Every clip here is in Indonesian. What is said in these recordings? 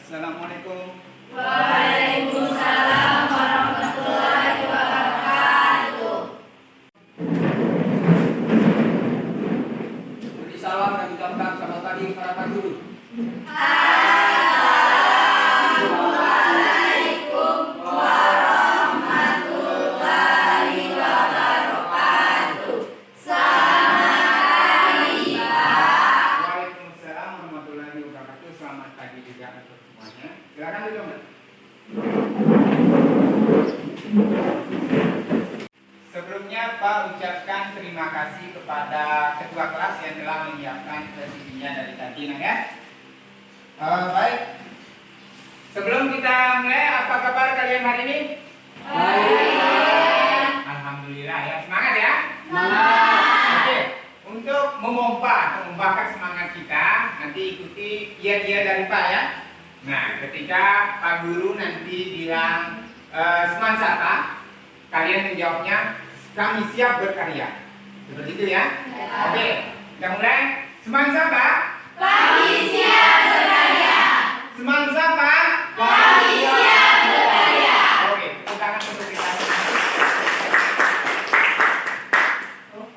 Assalamualaikum. Waalaikumsalam warahmatullahi wabarakatuh. Beri salam dan ucapkan selamat pagi kepada Pak Guru. Assalamualaikum warahmatullahi wabarakatuh. Selamat pagi, Pak. Waalaikumsalam warahmatullahi wabarakatuh. Selamat pagi juga untuk semuanya. Silakan duduk, Mbak. Sebelumnya Pak ucapkan terima kasih kepada ketua kelas yang telah menyiapkan CV-nya dari tadi, ya. Baik. Sebelum kita mulai, apa kabar kalian hari ini? Baik. Alhamdulillah ya, semangat ya. Semangat. Oke, untuk membakar semangat kita, nanti ikuti iya dari Pak ya. Nah, ketika Pak Guru nanti bilang semansata, kalian menjawabnya kami siap berkarya. Seperti itu ya. Oke, kita mulai. Semansata, Kami siap berkarya. semansata. Kami siap berkarya. Oke, tepuk tangan untuk kita.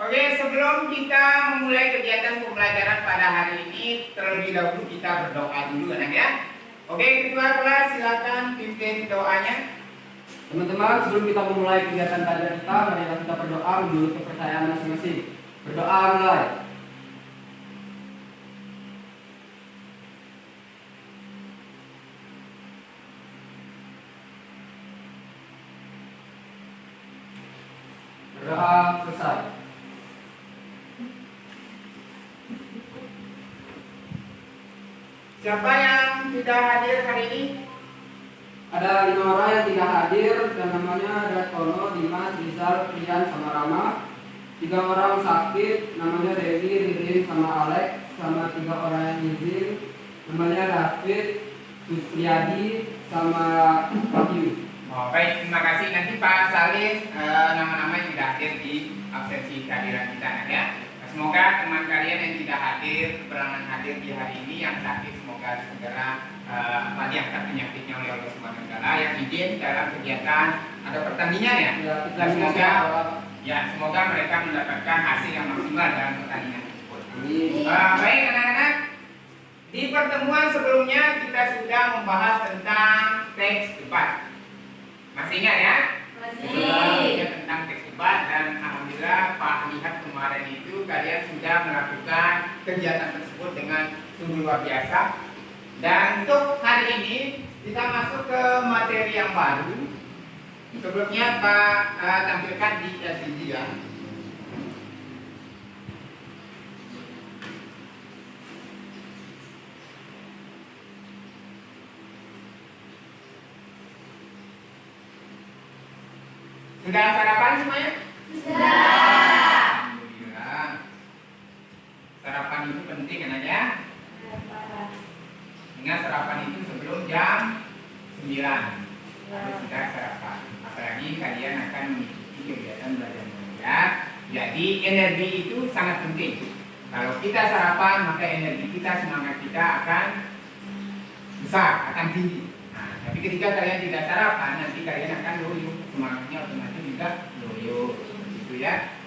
Oke, sebelum kita memulai kegiatan pembelajaran pada hari ini, terlebih dahulu kita berdoa dulu, anak ya. Oke, ketua kelas silakan pimpin doanya. Teman-teman, sebelum kita memulai kegiatan belajar kita, marilah kita berdoa menurut kepercayaan masing-masing. Berdoa mulai. Berdoa selesai. Siapa yang tidak hadir hari ini? Ada 5 orang yang tidak hadir dan namanya adalah Tono, Dimas, Rizal, Rian, sama Rama. 3 orang sakit, namanya Dewi, Ririn, sama Alex. Sama 3 orang yang izin, namanya David, Supriyadi, sama Wahyu. Oh, baik, terima kasih. Nanti Pak salin nama-nama yang tidak hadir di absensi kehadiran kita, ya. Semoga teman kalian yang tidak hadir, berkenan hadir di hari ini, yang sakit semoga segera diangkat penyakitnya oleh Allah Subhanahu wa Ta'ala, yang izin dalam kegiatan ada pertandingan ya. Dan semoga mereka mendapatkan hasil yang maksimal dalam pertandingan tersebut. Baik anak-anak, di pertemuan sebelumnya kita sudah membahas tentang teks debat. Masih ingat ya? Masih. Tentang teks debat, dan alhamdulillah Pak lihat kemarin itu kalian sudah melakukan kegiatan tersebut dengan sungguh luar biasa. Dan untuk hari ini kita masuk ke materi yang baru. Sebelumnya Pak tampilkan di LCD ya. Sudah sarapan semuanya? Sudah. Alhamdulillah. Sarapan itu penting kan ya? Ingat sarapan itu sebelum jam 9 harus sudah sarapan. Apalagi kalian akan mengikuti kegiatan belajar mengajar. Jadi energi itu sangat penting. Kalau kita sarapan, maka energi kita, semangat kita akan besar, akan tinggi. Nah, tapi ketika kalian tidak sarapan, nanti kalian akan loyo, semangatnya otomatis juga loyo. Gitu ya.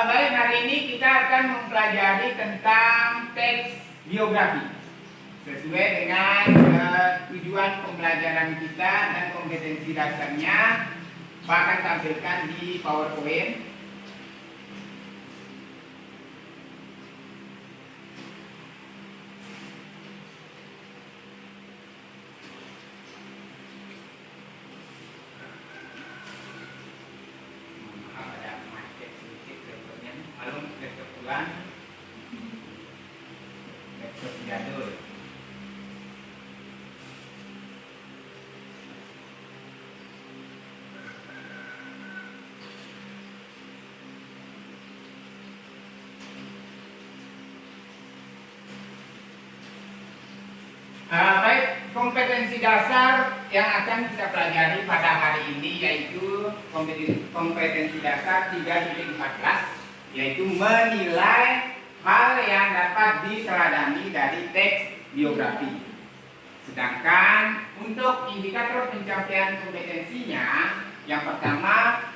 Baik, hari ini kita akan mempelajari tentang teks biografi sesuai dengan tujuan pembelajaran kita dan kompetensi dasarnya. Pak akan tampilkan di PowerPoint. Baik, kompetensi dasar yang akan kita pelajari pada hari ini yaitu kompetensi dasar 3.14, yaitu menilai hal yang dapat diteladani dari teks biografi. Sedangkan untuk indikator pencapaian kompetensinya, yang pertama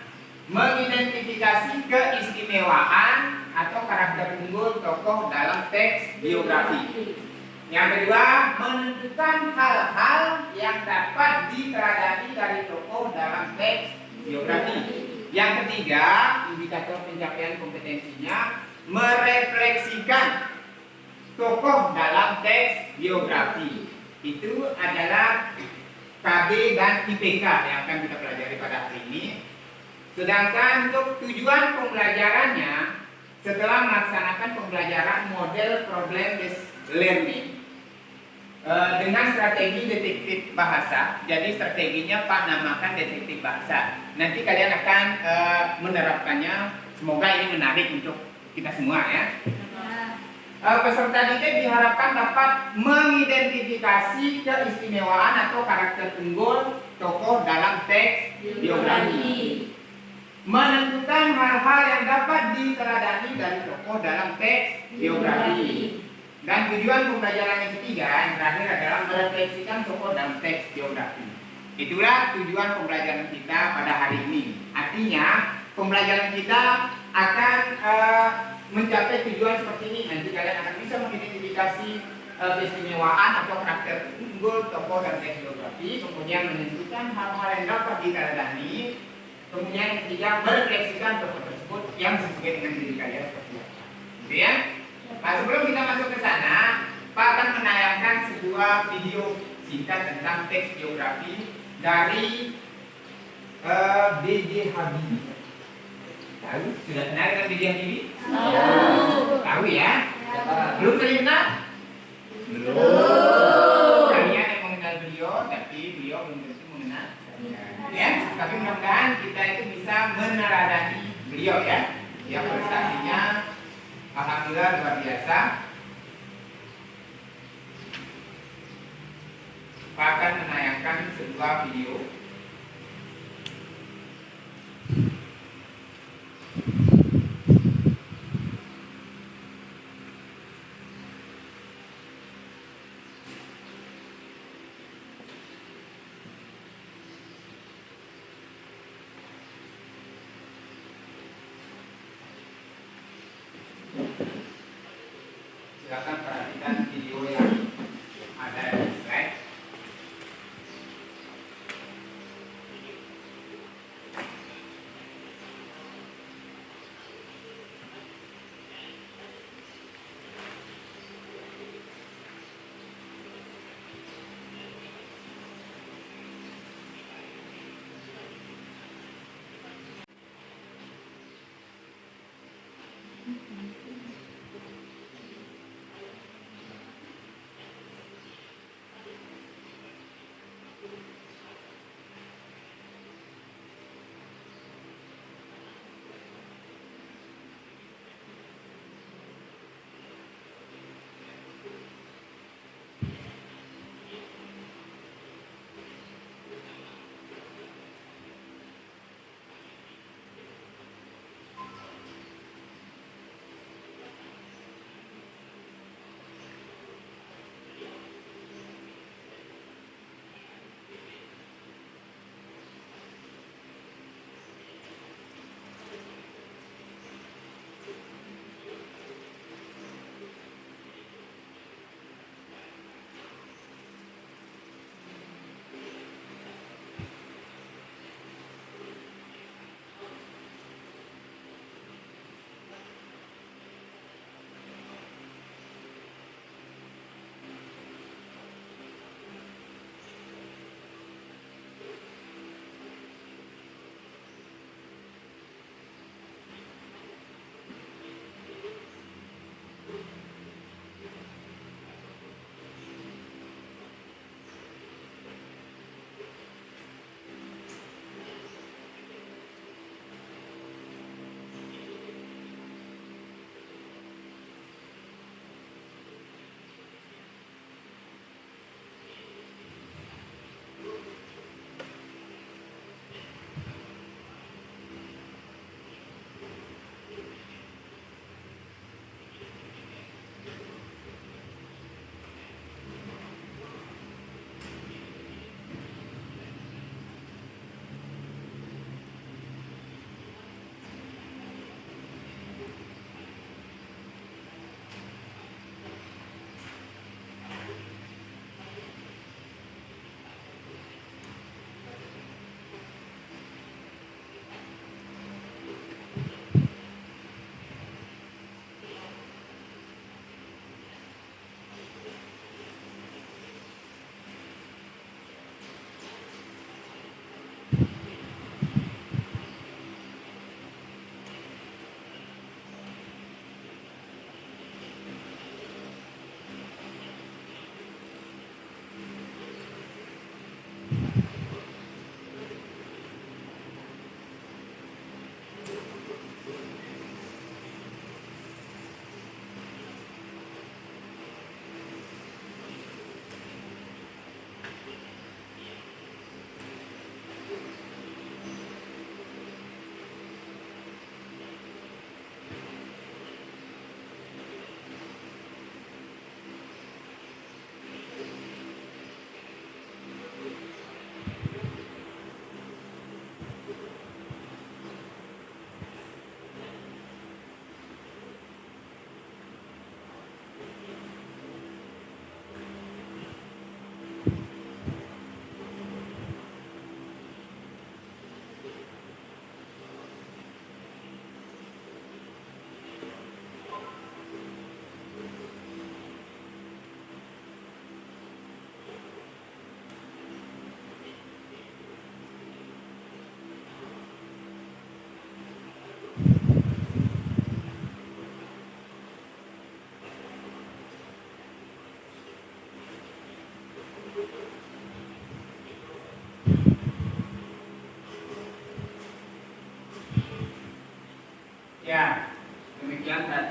mengidentifikasi keistimewaan atau karakter unggul tokoh dalam teks biografi. Yang kedua, menentukan hal-hal yang dapat diteladani dari tokoh dalam teks biografi. Yang ketiga, indikator pencapaian kompetensinya merefleksikan tokoh dalam teks biografi. Itu adalah KB dan IPK yang akan kita pelajari pada hari ini. Sedangkan untuk tujuan pembelajarannya, setelah melaksanakan pembelajaran model problem based learning dengan strategi detektif bahasa. Jadi strateginya Pak namakan detektif bahasa. Nanti kalian akan menerapkannya. Semoga ini menarik untuk kita semua ya. Peserta didik diharapkan dapat mengidentifikasi keistimewaan atau karakter unggul tokoh dalam teks biografi. Menentukan hal-hal yang dapat diteladani dari tokoh dalam teks biografi. Dan tujuan pembelajaran yang ketiga, yang terakhir adalah merefleksikan tokoh dalam teks biografi. Itulah tujuan pembelajaran kita pada hari ini. Artinya, pembelajaran kita akan mencapai tujuan seperti ini. Nanti kalian akan bisa mengidentifikasi keistimewaan atau karakter unggul tokoh dalam teks biografi, kemudian menentukan hal-hal yang dapat diteladani. Kemudian yang ketiga, merefleksikan tokoh tersebut yang sesuai dengan diri kalian seperti apa. Gitu ya? Nah, sebelum kita masuk ke sana, Pak akan menayangkan sebuah video singkat tentang teks biografi dari B.J. Habibie. Tahu? Sudah kenal dengan B.J. Habibie? Tahu ya? Belum terlihat? Belum. Kalian yang mengenal beliau, tapi beliau belum tentu mengenal. Ya, tapi mudah-mudahan kita itu bisa meneladani beliau ya. Yang prestasinya alhamdulillah luar biasa. Pak akan menayangkan sebuah video. Silakan perhatikan video yang ada di slide.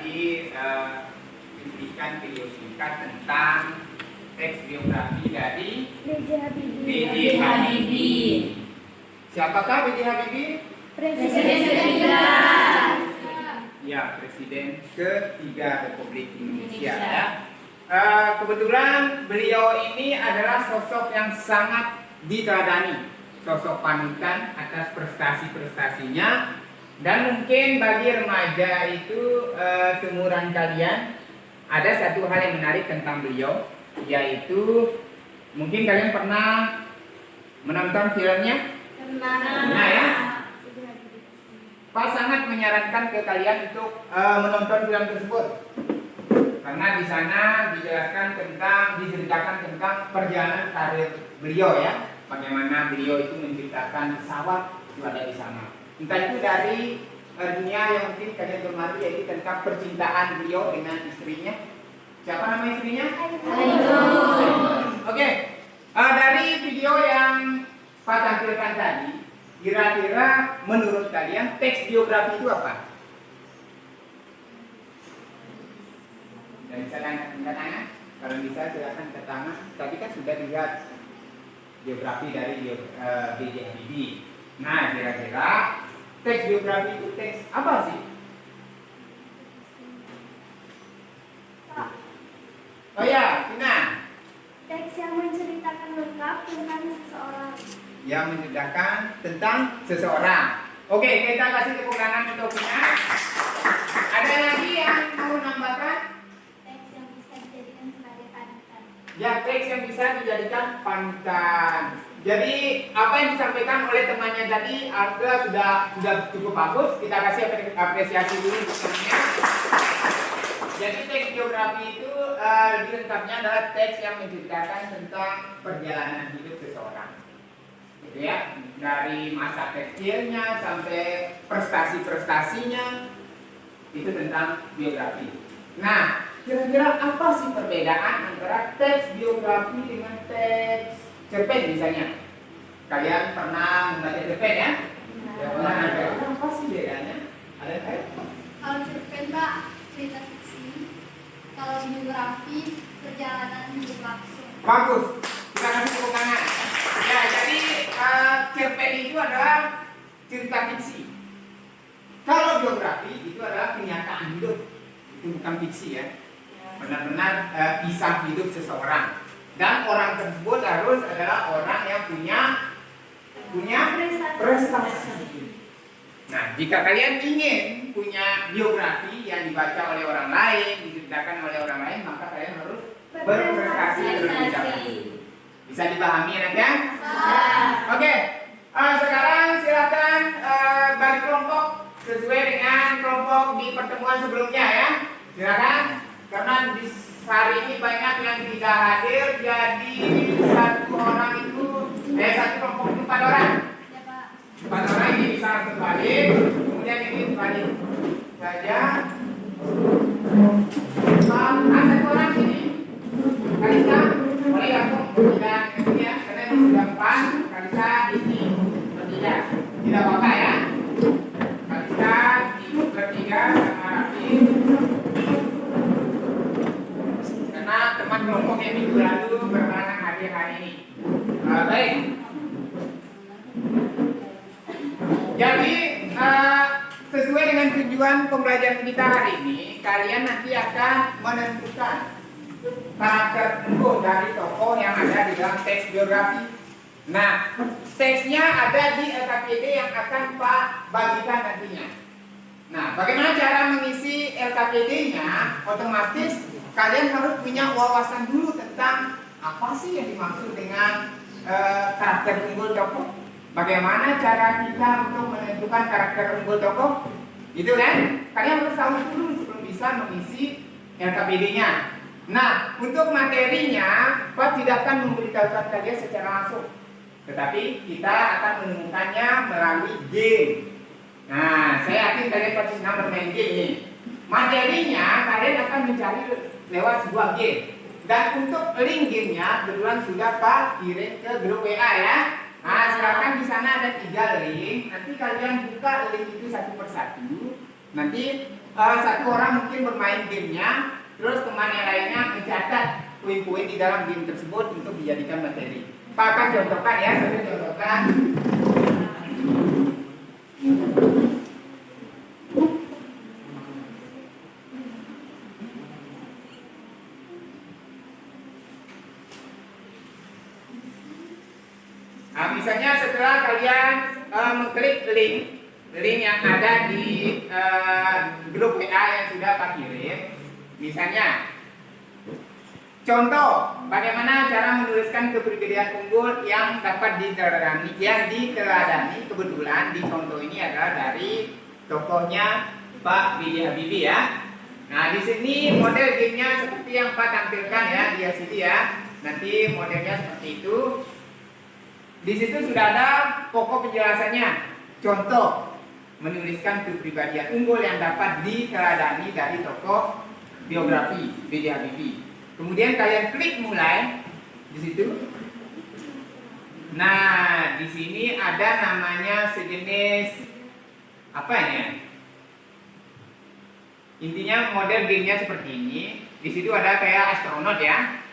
berbagi cuplikan video singkat tentang teks biografi dari B.J. Habibie. Siapakah B.J. Habibie? Presiden ketiga. Ya, Presiden ketiga Republik Indonesia. Ya. Kebetulan beliau ini adalah sosok yang sangat diteladani, sosok panutan atas prestasi-prestasinya. Dan mungkin bagi remaja itu seumuran kalian ada satu hal yang menarik tentang beliau, yaitu mungkin kalian pernah menonton filmnya? Pernah ya? Pak sangat menyarankan ke kalian untuk menonton film tersebut, karena di sana diceritakan tentang perjalanan karir beliau ya, bagaimana beliau itu menciptakan pesawat itu ada di sana. Entah itu dari dunia yang mungkin kalian gemari, yaitu tentang percintaan beliau dengan istrinya. Siapa nama istrinya? Oke. Dari video yang Pak tampilkan tadi, kira-kira menurut kalian teks biografi itu apa? Dan bisa angkat tangan. Kalau bisa silakan angkat tangan. Tadi kan sudah dilihat biografi dari B.J. Habibie. Nah, kira-kira teks biografi itu teks apa sih? Oh ya, Tina. Teks yang menceritakan lengkap tentang seseorang. Yang menceritakan tentang seseorang. Oke, kita kasih tepuk tangan untuk Tina. Ada lagi yang mau nambahkan? Teks yang bisa dijadikan sebagai panutan. Ya, teks yang bisa dijadikan panutan. Jadi apa yang disampaikan oleh temannya tadi sudah cukup bagus. Kita kasih apresiasi dulu untuk temannya. Jadi teks biografi itu lebih lengkapnya adalah teks yang menceritakan tentang perjalanan hidup seseorang. Gitu ya, dari masa kecilnya sampai prestasi-prestasinya, itu tentang biografi. Nah, kira-kira apa sih perbedaan antara teks biografi dengan teks cerpen misalnya? Kalian pernah membaca cerpen ya? Ya pernah. Apa sih bedanya? Ada yang tahu? Kalau cerpen, Pak, cerita fiksi. Kalau biografi, perjalanan hidup langsung. Bagus. Kita kasih tepuk tangan. Ya, jadi cerpen itu adalah cerita fiksi. Kalau biografi itu adalah kenyataan hidup. Itu bukan fiksi ya. Benar-benar kisah hidup seseorang. Dan orang tersebut harus adalah orang yang punya prestasi. Nah, jika kalian ingin punya biografi yang dibaca oleh orang lain, diceritakan oleh orang lain, maka kalian harus berprestasi terlebih dahulu. Bisa dipahami ya? Oke. Sekarang silakan bagi kelompok sesuai dengan kelompok di pertemuan sebelumnya ya. Silakan, karena di hari ini banyak yang tidak hadir, jadi satu kelompok itu 4 orang. 4 orang ini bisa terbalik, kemudian ini terbalik saja. Ada 1 orang sini. Kalista, boleh aku tidak ya, karena ini sudah pas. Kalista ini bertiga, tidak apa-apa ya. Kalista ini bertiga sama Rafi. Karena teman kelompok yang minggu lalu berhalangan hadir hari ini. Baik. Jadi sesuai dengan tujuan pembelajaran kita hari ini, kalian nanti akan menentukan karakter unggul dari tokoh yang ada di dalam teks biografi. Nah, teksnya ada di LKPD yang akan Pak bagikan nantinya. Nah, bagaimana cara mengisi LKPD-nya? Otomatis kalian harus punya wawasan dulu tentang apa sih yang dimaksud dengan karakter unggul tokoh. Bagaimana cara kita untuk menentukan karakter unggul tokoh? Gitu kan? Kalian harus tahu dulu sebelum bisa mengisi LKPD-nya. Nah, untuk materinya, Pak tidak akan memberitahukan kalian secara langsung, tetapi kita akan menemukannya melalui game. Nah, saya yakin kalian pasti senang bermain game ini. Materinya kalian akan mencari lewat sebuah game. Dan untuk link gamenya, kebetulan sudah Pak kirim ke grup WA ya. Nah, silakan di sana ada 3 link. Nanti kalian buka link itu satu persatu. Nanti satu orang mungkin bermain gamenya, terus teman yang lainnya mencatat poin-poin di dalam game tersebut untuk dijadikan materi. Pak akan contohkan ya, saya contohkan. Nah, misalnya setelah kalian mengklik link yang ada di grup WA yang sudah Pak kirim, misalnya contoh bagaimana cara menuliskan kepribadian unggul yang dapat diteladani. Kebetulan di contoh ini adalah dari tokohnya Pak B.J. Habibie ya. Nah, di sini model gamenya seperti yang Pak tampilkan ya di sini ya. Nanti modelnya seperti itu. Di situ sudah ada pokok penjelasannya. Contoh, menuliskan kepribadian unggul yang dapat diteladani dari tokoh biografi B.J. Habibie. Kemudian kalian klik mulai di situ. Nah, di sini ada namanya sejenis apa ya? Intinya model gamenya seperti ini. Di situ ada kayak astronot ya.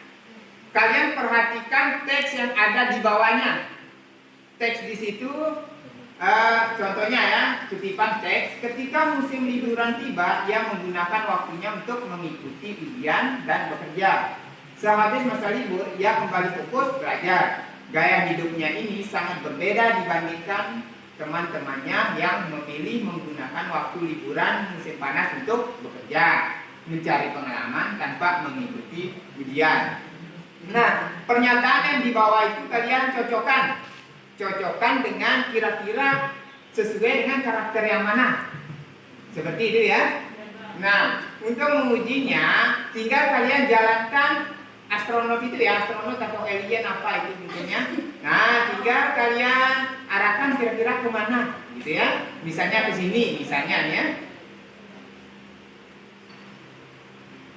Kalian perhatikan teks yang ada di bawahnya. Teks di situ, contohnya ya, kutipan teks. Ketika musim liburan tiba, ia menggunakan waktunya untuk mengikuti ujian dan bekerja. Sehabis masa libur, ia kembali fokus belajar. Gaya hidupnya ini sangat berbeda dibandingkan teman-temannya yang memilih menggunakan waktu liburan musim panas untuk bekerja, mencari pengalaman tanpa mengikuti ujian. Nah, pernyataan yang di bawah itu kalian cocokkan dengan kira-kira sesuai dengan karakter yang mana. Seperti itu ya. Nah, untuk mengujinya tinggal kalian jalankan astronot itu ya, astronot atau alien apa itu mungkinnya. Nah, tinggal kalian arahkan kira-kira kemana gitu ya. Misalnya ke sini misalnya ya.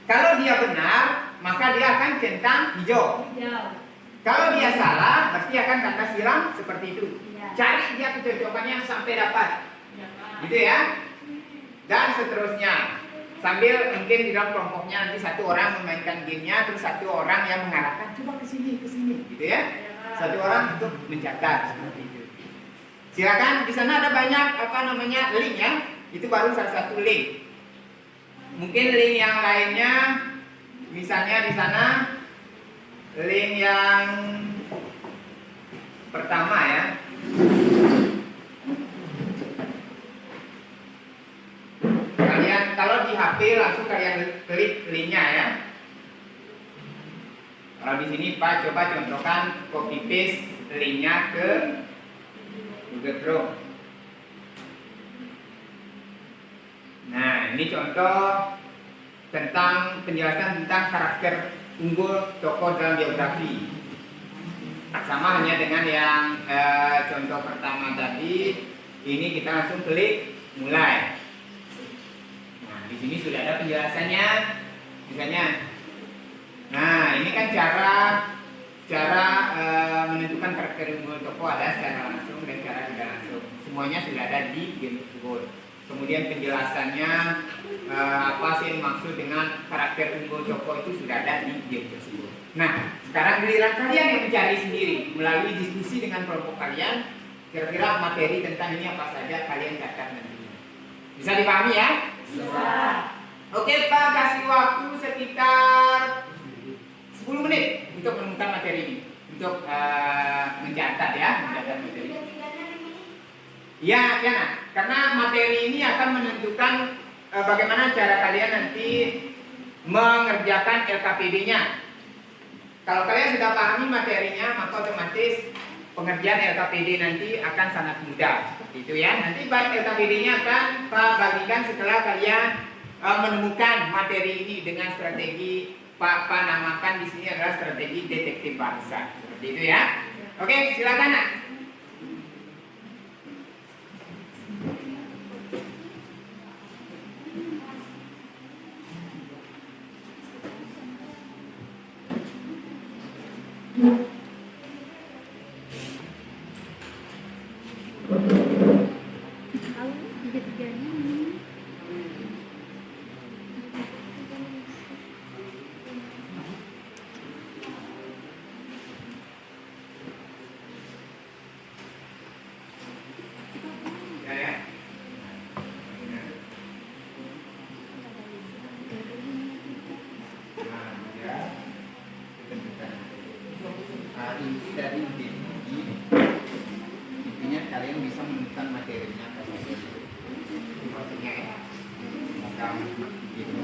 Kalau dia benar, maka dia akan centang hijau. Kalau dia salah, pasti akan tanda siram seperti itu. Cari dia kecocokannya sampai dapat, gitu ya. Dan seterusnya. Sambil mungkin di dalam kelompoknya nanti satu orang memainkan gamenya, terus satu orang yang mengarahkan coba ke sini, gitu ya. Satu orang untuk mencatat seperti itu. Silakan, di sana ada banyak link ya. Itu baru salah satu link. Mungkin link yang lainnya, misalnya di sana. Link yang pertama ya. Kalian kalau di HP langsung kalian klik linknya ya. Kalau di sini Pak coba contohkan copy paste linknya ke Google Chrome. Nah, ini contoh tentang penjelasan tentang karakter unggul tokoh dalam biografi. Sama hanya dengan yang contoh pertama tadi. Ini kita langsung klik mulai. Nah, di sini sudah ada penjelasannya. Misalnya, nah ini kan cara menentukan karakter unggul tokoh ada secara langsung dan cara tidak langsung. Semuanya sudah ada di game tersebut. Kemudian penjelasannya apa sih yang maksud dengan karakter unggul tokoh itu sudah ada di game tersebut. Nah, sekarang giliran kalian yang mencari sendiri melalui diskusi dengan kelompok kalian. Kira-kira materi tentang ini apa saja kalian catat nantinya. Bisa dipahami ya? Bisa. Oke Pak, kasih waktu sekitar 10 menit untuk menemukan materi ini, untuk mencatat ya, mencatat materi. Ya, nah, karena materi ini akan menentukan bagaimana cara kalian nanti mengerjakan LKPD-nya. Kalau kalian sudah pahami materinya, maka otomatis pengerjaan LKPD nanti akan sangat mudah. Seperti itu ya. Nanti LKPD-nya akan Pak bagikan setelah kalian menemukan materi ini dengan strategi Pak namakan di sini adalah strategi detektif bangsa. Seperti itu ya. Oke, silakan Nak. kalian bisa menemukan materinya apa saja. Itu maksudnya ya. Macam gitu.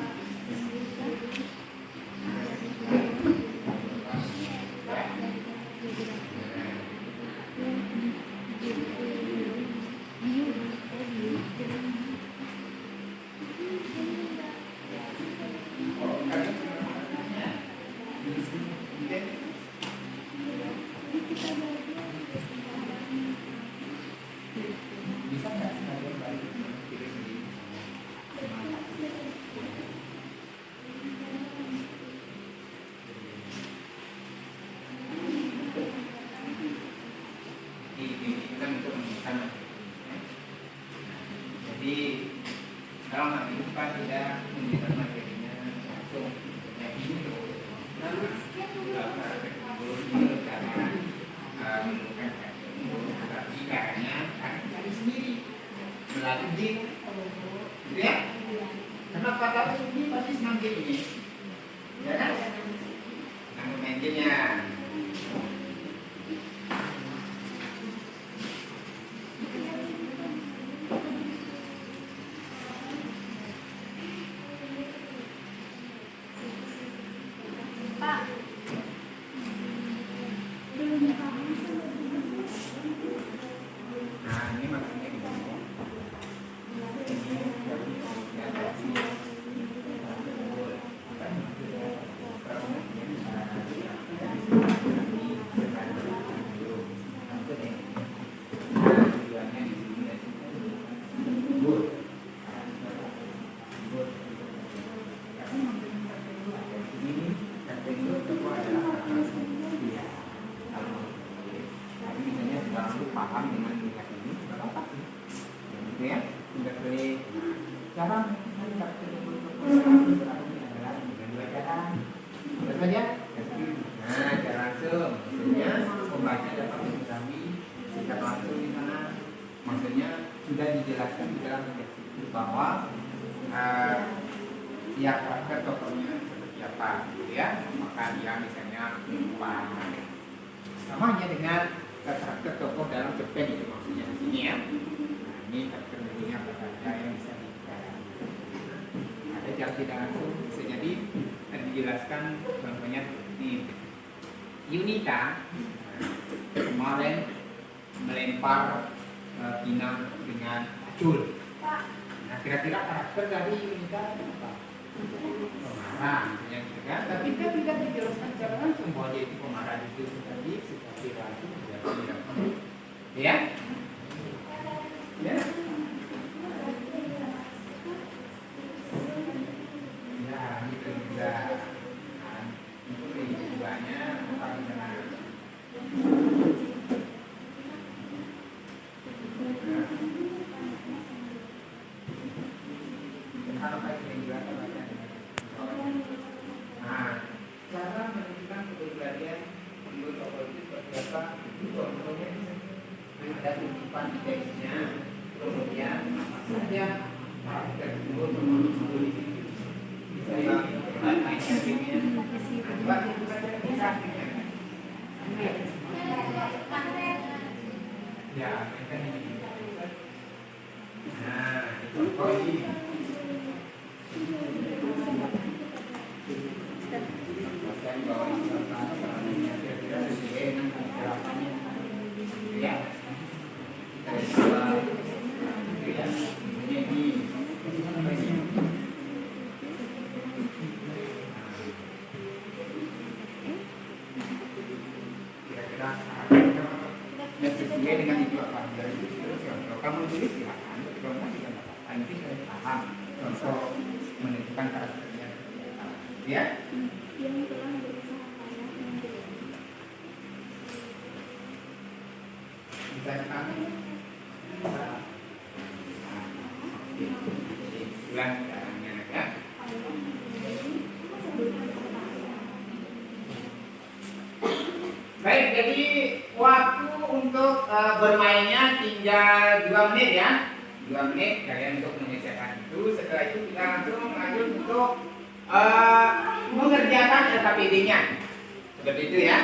Bisa nggak sekalian balik pilih di ini kan untuk menemukan materinya. Jadi kalau nanti kita tidak menemukan materinya langsung ya ini loh. Lalu tapi caranya cari sendiri melalui jin, gitu ya. Kenapa tahu ini pasti semakin ini, ya kan? Nah, mainnya. Pak, belum paham. Nah, ini maksudnya gimana? Paham dengan tingkat ini, tidak apa sih, gitu ya. Tidak boleh cara adalah dengan dua cara, betul saja. Nah, cara langsung, maksudnya pembaca dapat mengetahui sikap langsung di sana. Maksudnya sudah dijelaskan di dalam teks itu bahwa ya karakter tokohnya seperti apa, gitu ya. Maka dia misalnya perempuan, sama hanya dengan karakter tokoh dalam cerpen itu maksudnya di sini ya. Nah, ini karakter dirinya apa saja yang bisa dibicarakan. Ada cara tidak langsung bisa jadi dijelaskan contohnya seperti Yunita kemarin melempar pinang dengan acul. Nah, kira-kira karakter dari Yunita apa? Pemarah, misalnya gitu kan. Tapi kan tidak dijelaskan secara langsung bahwa dia itu pemarah itu tadi seperti langsung tidak. Ya? Ya? Ya, gitu juga. Nah, itu keduanya apa misalnya? Kalau kayak ini juga apa? Nah, cara menentukan kepribadian menurut tokoh itu seperti apa? Itu contohnya ada titipan di teksnya, kemudian apa saja karakter tersebut menurut di situ. Bisa dibaca artinya. Coba itu saja bisa artinya. Ya, kita ini. Nah, contoh ini. Ya, kira-kira sesuai dengan itu apa dari itu kalau kamu tulis silakan, kalau kamu tidak apa-apa, nanti saya paham contoh menentukan karakternya, ya. Yang telah berusaha payah menjadi Bisa dipahami? Bisa. Ulang caranya ya. Baik, jadi waktu untuk bermainnya tinggal 2 menit ya. 2 menit kalian untuk menyelesaikan itu. Setelah itu kita langsung lanjut untuk mengerjakan LKPD-nya. Seperti itu ya.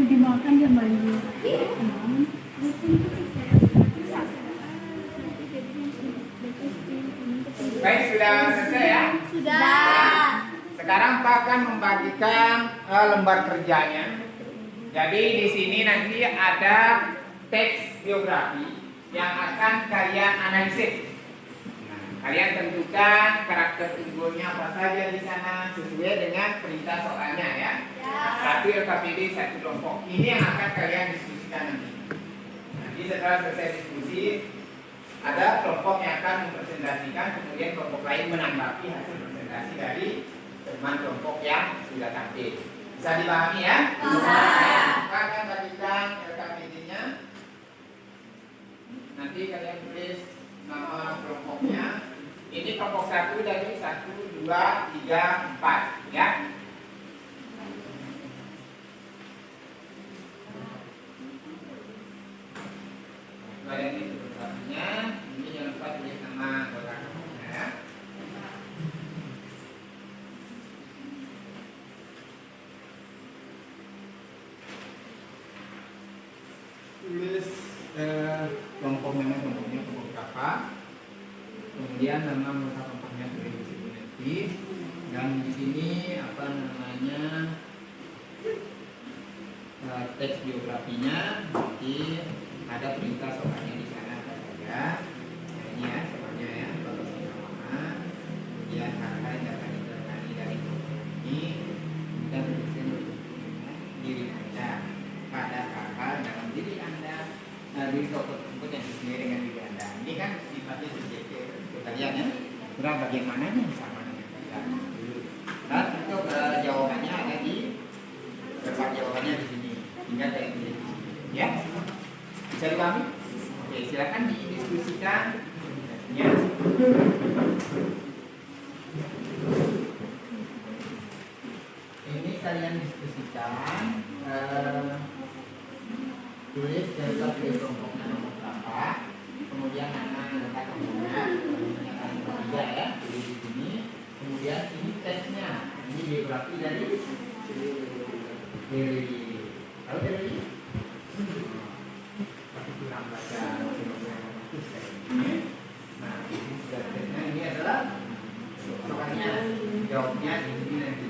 dimakan dia malu. Baik, sudah selesai ya? Sudah. Sekarang Pak akan membagikan lembar kerjanya. Jadi di sini nanti ada teks biografi yang akan kalian analisis. Nah, kalian tentukan karakter unggulnya apa saja di sana sesuai dengan perintah soalnya ya. Satu LKPD, satu kelompok. Ini yang akan kalian diskusikan nanti. Nanti setelah selesai diskusi, ada kelompok yang akan mempresentasikan, kemudian kelompok lain menanggapi hasil presentasi dari teman kelompok yang sudah tampil. Bisa dipahami ya? Bisa. Kita akan bagikan LKPD-nya. Nanti kalian tulis nama kelompoknya. Ini kelompok 1 dari 1, 2, 3, 4 ya. Ada ini biografinya. Ini jangan lupa tulis nama anggota kelompoknya ya. Tulis kelompoknya kelompok berapa, kemudian nama anggota kelompoknya tulis di situ nanti, dan di sini apa namanya teks biografinya nanti ada perintah soalnya di sana apa saja. Nah, ini ya soalnya ya, bagus nama, kemudian hal-hal yang akan diterangani dari kelompok ini, dan tuliskan diri Anda pada hal-hal dalam diri Anda, diri tokoh tersebut yang sesuai dengan diri Anda. Ini kan sifatnya subjektif kalian ya. Kurang bagian mananya sama dengan kalian. Dan untuk jawabannya ada di tempat jawabannya di sini. Tinggal kayak gini. Ya. Bisa dipahami? Oke, silakan didiskusikan. Ya. Ini kalian diskusikan. Tulis daftar kelompoknya nomor berapa, kemudian nama anggota kelompoknya, tiga ya, tulis di sini. Kemudian ini tesnya, ini biografi dari tahu dari tapi kurang baca. Nah, ini sudah tesnya, ini adalah soalnya, jawabnya di sini nanti.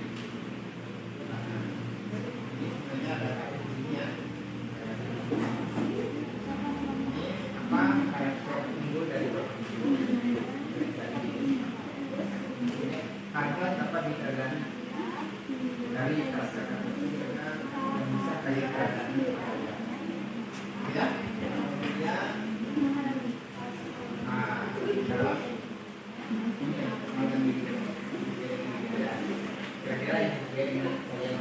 Ini sebenarnya ada di sini ya. Ini apa karakter unggul dari karena dapat diterangani dari karakter yang bisa kalian terangani ya. Kemudian dalam ini macam ini kira-kira yang sesuai dengan kalian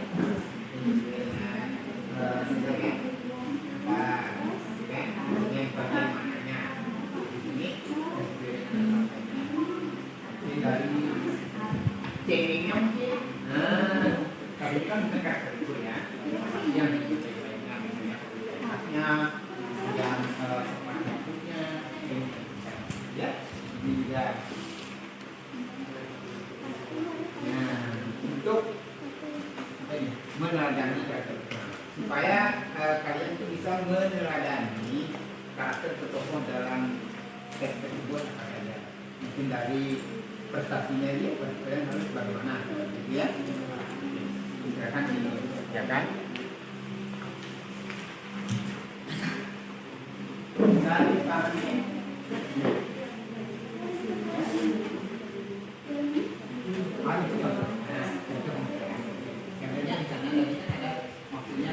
sebagai yang bagaimananya di sini ini dari cengengnya mungkin tapi kan bukan karakter itu ya yang lainnya misalnya kualitasnya yang sopan satunya ya ini juga. Nah untuk apa ini meneladani karakter supaya kalian itu bisa meneladani karakter tokoh dalam teks tersebut apa saja. Mungkin dari prestasinya dia, kalian harus bagaimana, gitu ya. Silakan dikerjakan. Bisa dipahami. Contohnya di sana ada maksudnya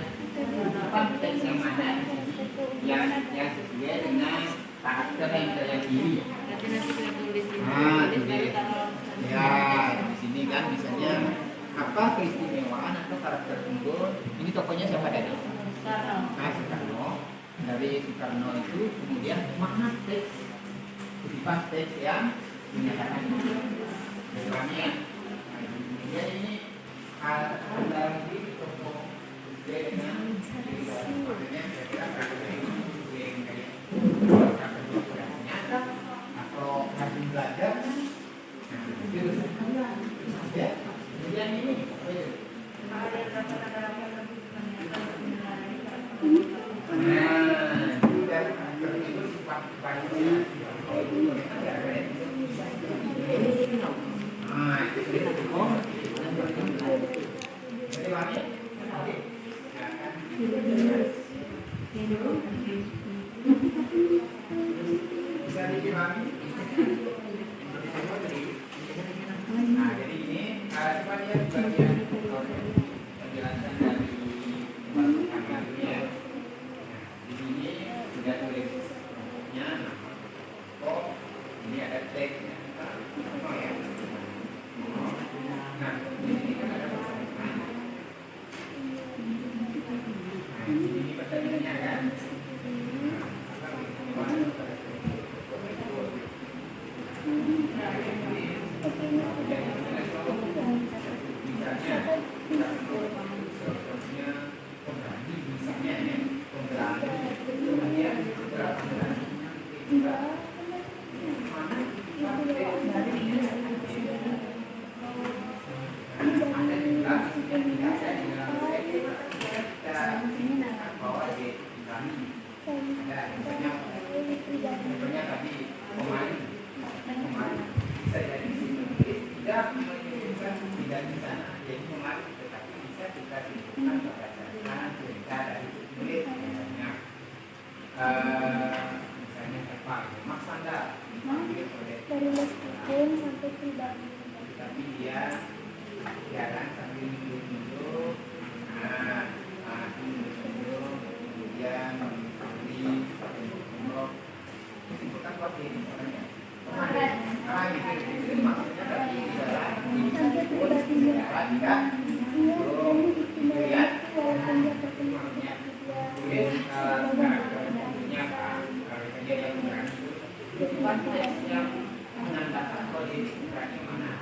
apa teks yang mana yang sesuai dengan karakter yang kalian pilih. Ya di sini kan misalnya apa keistimewaan atau karakter unggul. Ini tokohnya siapa tadi? Soekarno. Dari Soekarno itu kemudian mana teks kutipan teks yang menyatakan ya. Kemudian ini ada di tokoh dengan maksudnya kira-kira karakter yang atau hasil belajar ya. Kemudian ini Jadi wangi? Ya kan? Bisa dipahami? Nah, jadi ini coba lihat bagian penjelasan dari pembentukan ini ya. Di sini sudah tulisnya oh ini ada tagnya. Oh ya. Nah, di sini kan ada pertanyaan. Nah, di sini pertanyaannya kan. Dari meskipun sampai pribadi. Tapi dia jalan sambil duduk, duduk, kemudian kesimpulan buat ini orangnya. Itu maksudnya tadi jalan, Sampai pribadi. jalan tidak, lihat, kemudian karakternya apa, karakternya yang berani, yang menandakan kalau ini berani mana.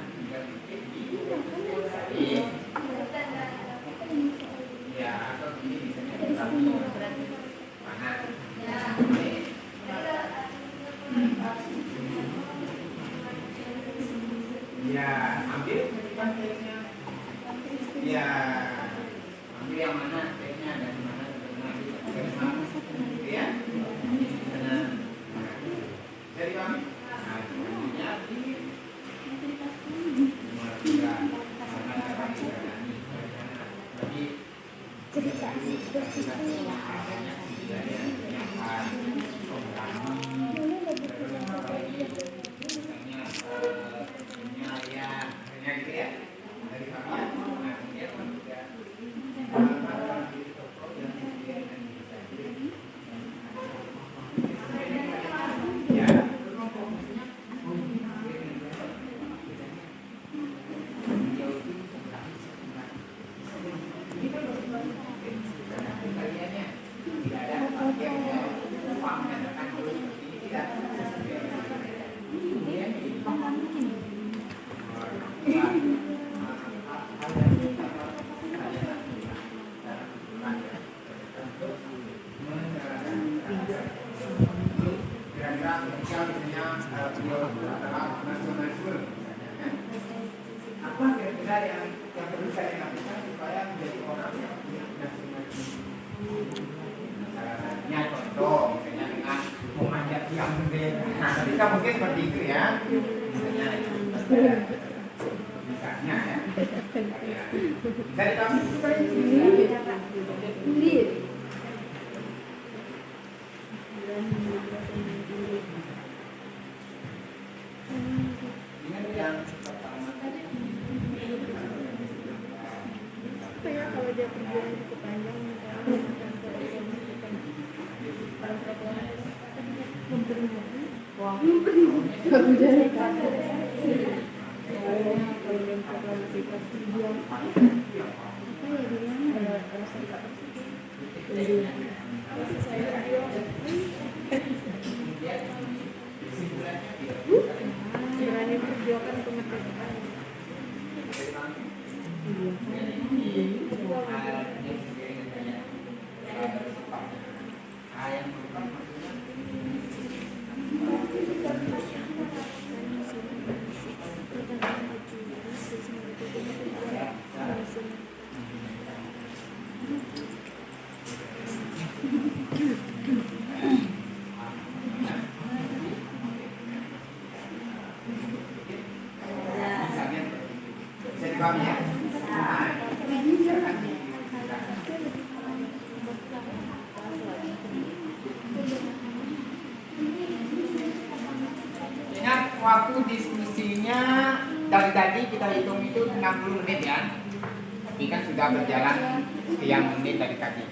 Ya, atau ini misalnya berani mana. Ya, ambil teknya. Ya, ambil yang mana teknya dari mana dari mana. Ya, benar. Jadi kami. Nah, selanjutnya apa kira-kira yang perlu saya lakukan supaya menjadi orang yang punya salah satunya contoh misalnya dengan memanjat yang gede. Nah, ketika mungkin seperti itu ya, misalnya misalnya ya, bisa ditambah Ini. ingat yang pertama. Kalau dia perjuangan cukup panjang, berani perjuangkan kemerdekaan. sebabnya. Nah, ini jangan ingat waktu diskusinya dari tadi kita hitung itu 60 menit ya. Tapi kan sudah berjalan sekian menit dari tadi.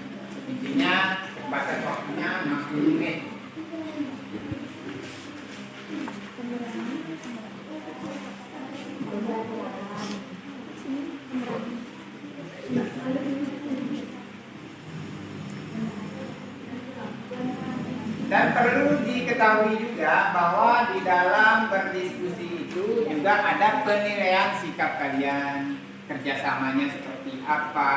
Intinya batas waktunya 60 menit. Dan perlu diketahui juga bahwa di dalam berdiskusi itu juga ada penilaian sikap kalian, kerjasamanya seperti apa,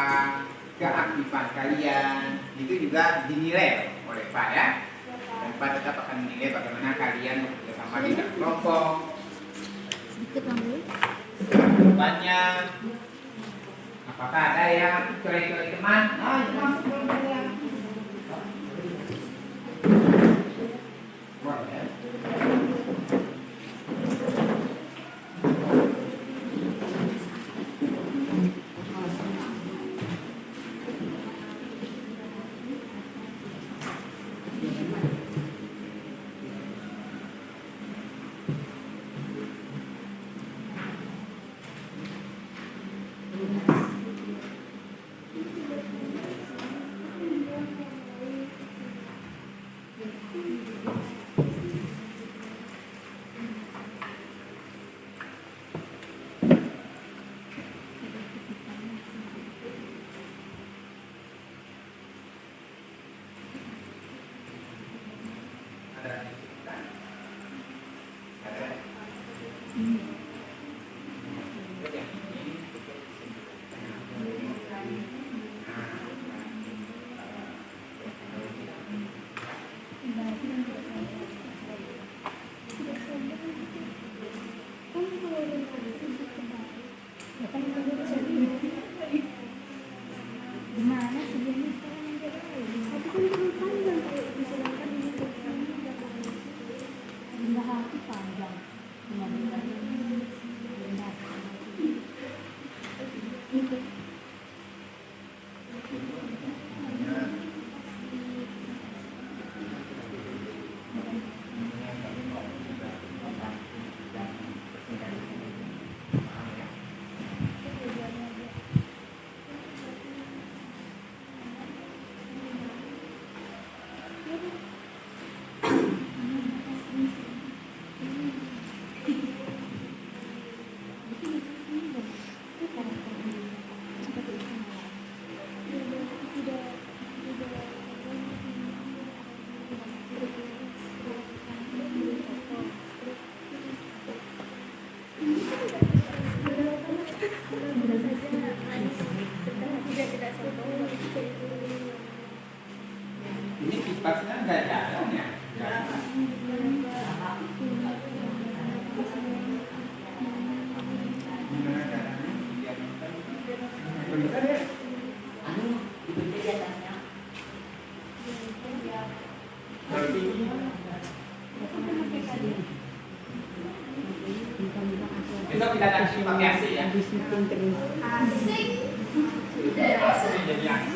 keaktifan kalian, itu juga dinilai oleh Pak ya. Dan Pak tetap akan menilai bagaimana kalian bekerjasama di dalam kelompok, bebannya, apakah ada yang coret-coret teman, itu masuk kelompok ya. Ini kipasnya nggak jalan ya? Gimana caranya? Biar bentar ya. Kalau tinggi, besok kita kasih pakai AC ya. Asik. AC jadi AC.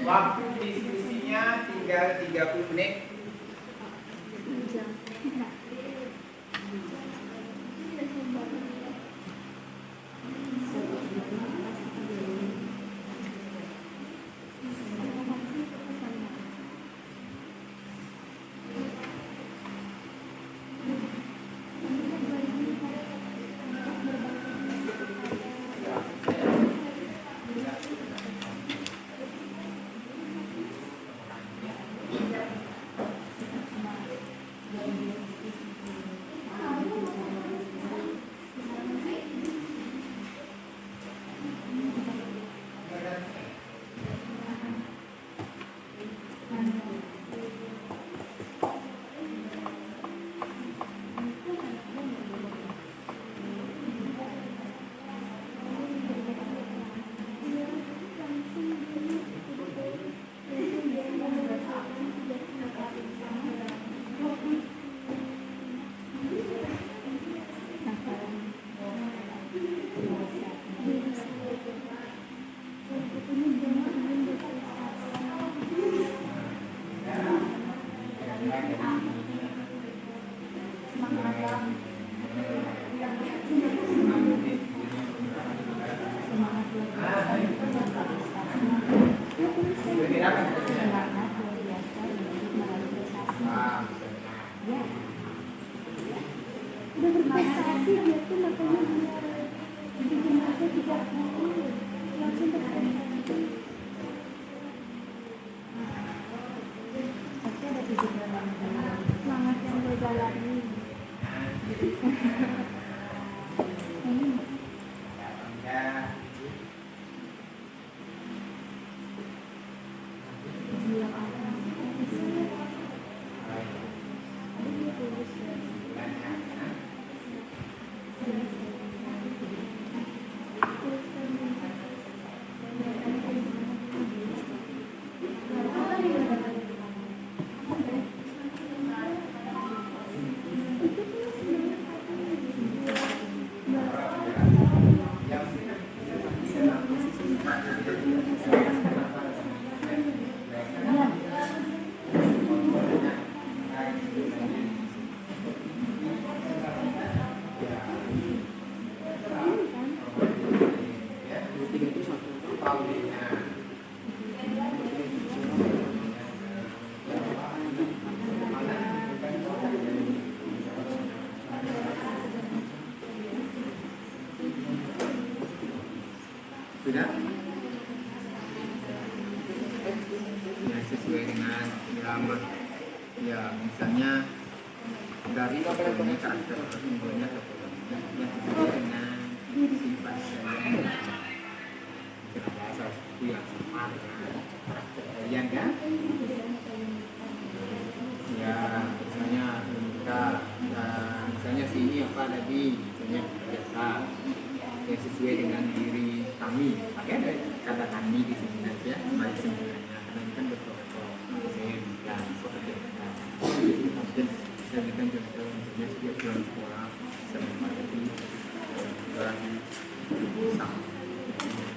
Waktu diskusinya tinggal 30 menit. Udah berprestasi dia tuh makanya dia bikin aku tidak mau langsung berprestasi. Pasti ada tujuan semangat yang gue jalani. Sudah? Ya, sesuai dengan irama. Ya, misalnya dari ini karakter simbolnya yang sesuai dengan sifat kita bahasa suku yang sama dengan karakter kalian kan? Ya, misalnya kita misalnya sini apa tadi, misalnya biasa yang sesuai dengan diri kami, pakai ada kata kami di sini saja, baik sebenarnya karena ini kan berkelompok, saya dan seperti itu. Kemudian saya berikan contoh misalnya setiap bulan sekolah saya memiliki sama.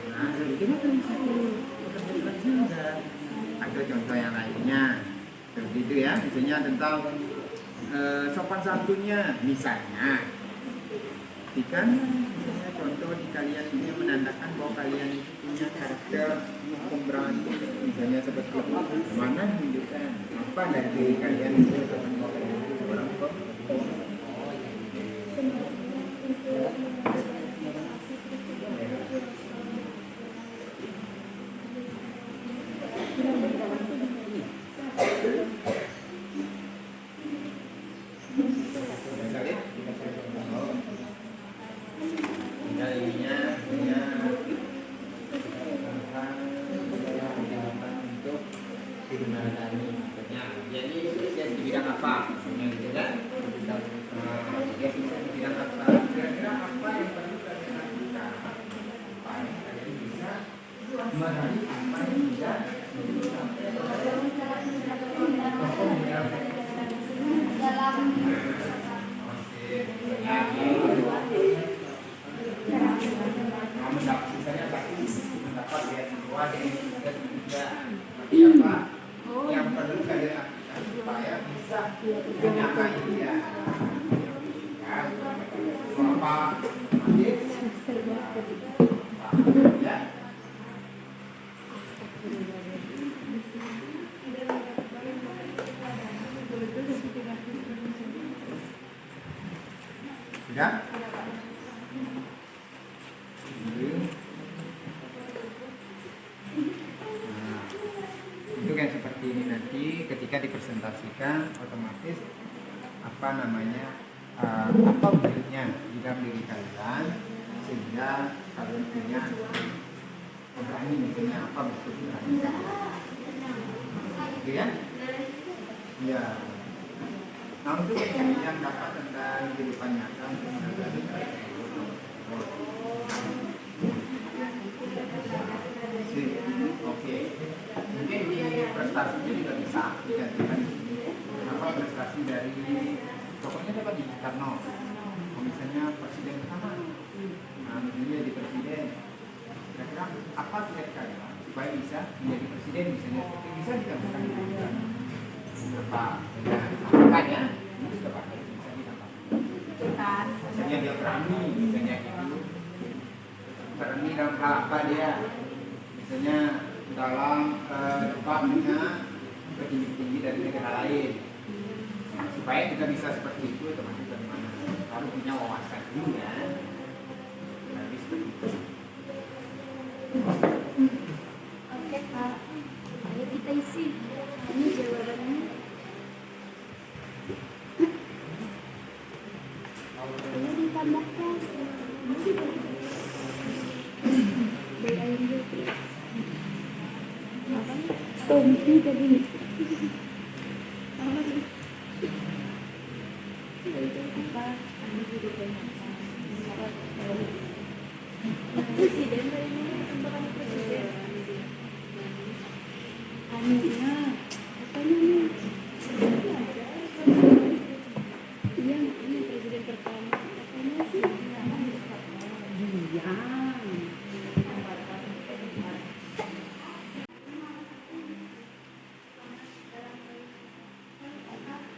Nah, jadi kita kan bekerja juga. Ada contoh yang lainnya, seperti itu ya, misalnya tentang sopan santunnya, misalnya. Jika misalnya contoh di kalian ini menandakan bahwa kalian itu punya karakter pemberani, misalnya seperti itu, mana menunjukkan apa dari diri kalian itu akan bahwa kalian itu seorang pemberani. Mendapat beasiswa dari Indonesia juga seperti apa yang perlu kalian lakukan supaya bisa menyamai dia. Ya, apa? Ya. Sudah? Nah, itu kan seperti ini nanti ketika dipresentasikan otomatis apa namanya apa wujudnya di dalam diri kalian sehingga kalian punya berani misalnya apa bentuk berani gitu ya? Ya. Nah untuk yang dapat tentang kehidupan nyata untuk menangani oke, mungkin di prestasinya juga bisa digantikan di sini. Apa prestasi dari pokoknya dapat di Karno, misalnya presiden pertama, nah misalnya jadi presiden. Kira-kira apa tugas kalian supaya bisa menjadi presiden misalnya? Bisa ditambahkan di sini. Apa? Makanya itu sudah pakai bisa ditambahkan. Misalnya dia berani, misalnya gitu. Berani dalam hal apa dia? Misalnya dalam punya tinggi dari negara lain. Nah, supaya kita bisa seperti itu, teman-teman dari mana harus punya wawasan dulu ya. Jadi seperti itu. Oke Kak, ayo kita isi. Ini jawabannya. Ini ditambahkan. Belain dulu. Apa? Tompi tadi. Apa sih? Apa? Presiden dari mana? Tembakan presiden. Anunya apanya nih? Iya, ini presiden pertama. Apanya sih? Iya.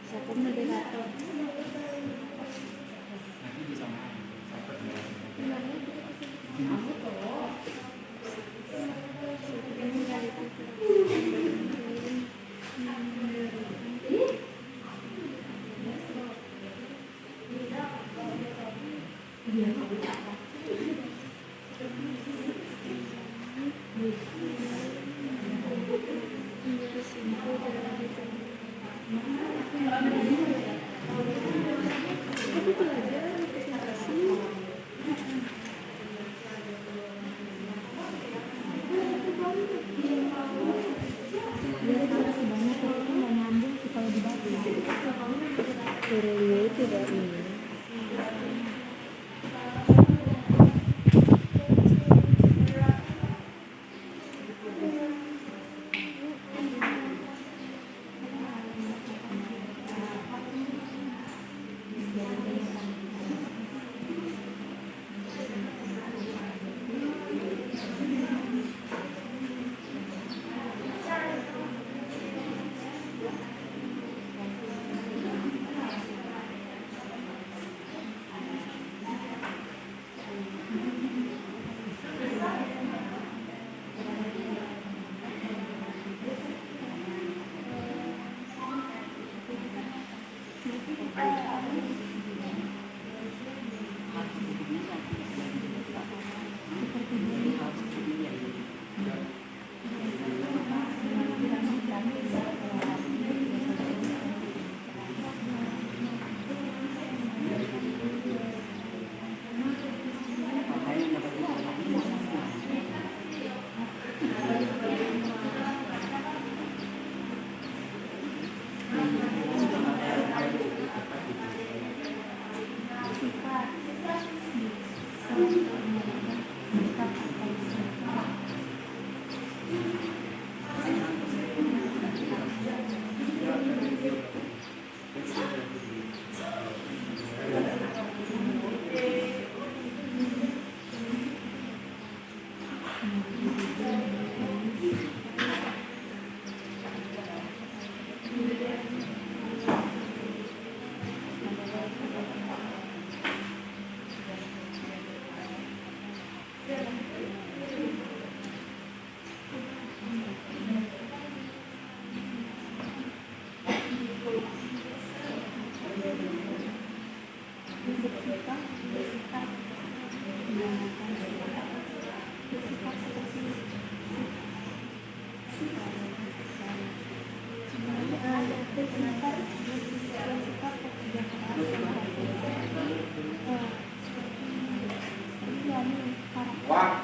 Siapa moderator? Nanti bisa main. Tapi itu aja presentasi. Dia harus banyak tapi kan nggak nyambung sih kalau dibaca. Suruh itu dari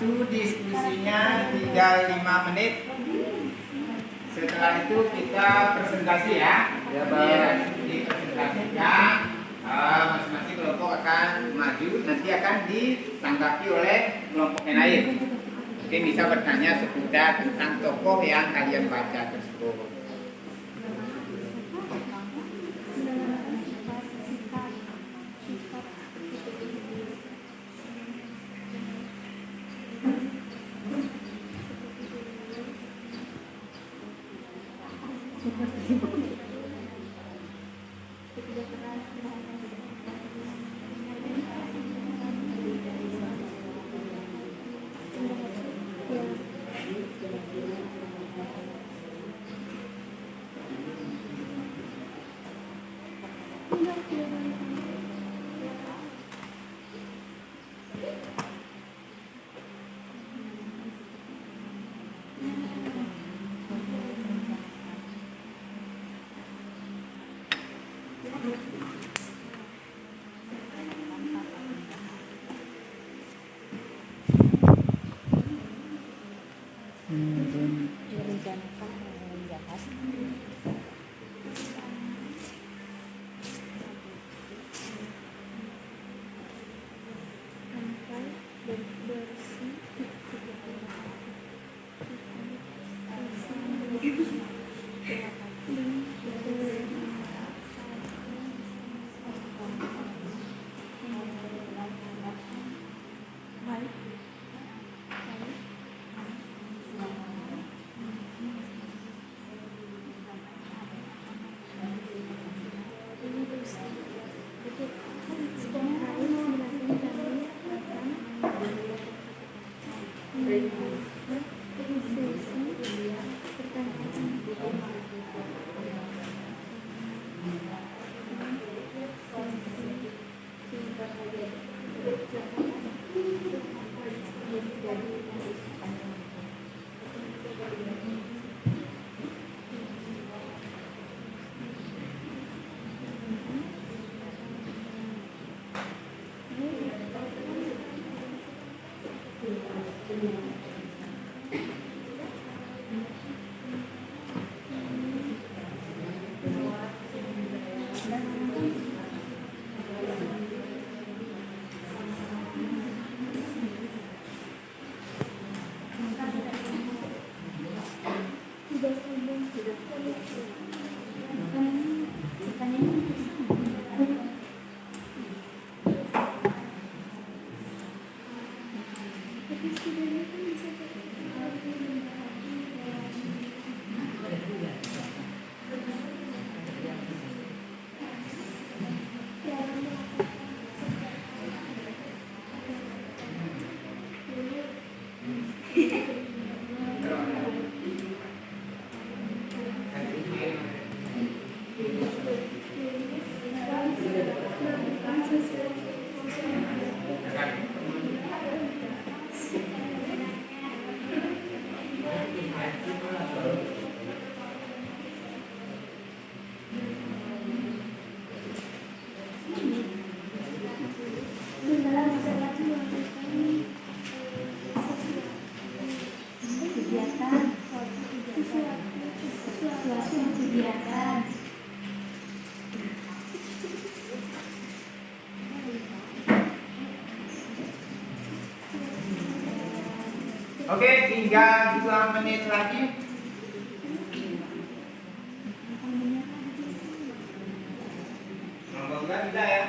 Waktu diskusinya tinggal 5 menit. Setelah itu kita presentasi ya. Ya, Pak. Dipresentasikan, masing-masing kelompok akan maju, nanti akan ditanggapi oleh kelompok yang lain. Mungkin bisa bertanya seputar tentang tokoh yang kalian baca tersebut. Oke, tinggal 2 menit lagi. Nomor enggak tidak ya?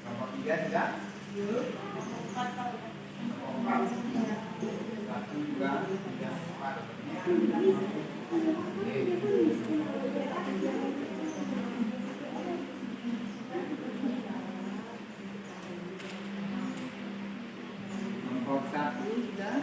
Nomor 3 tidak? Nomor 4. 1, 2, 3, 4. Nomor 1 sudah.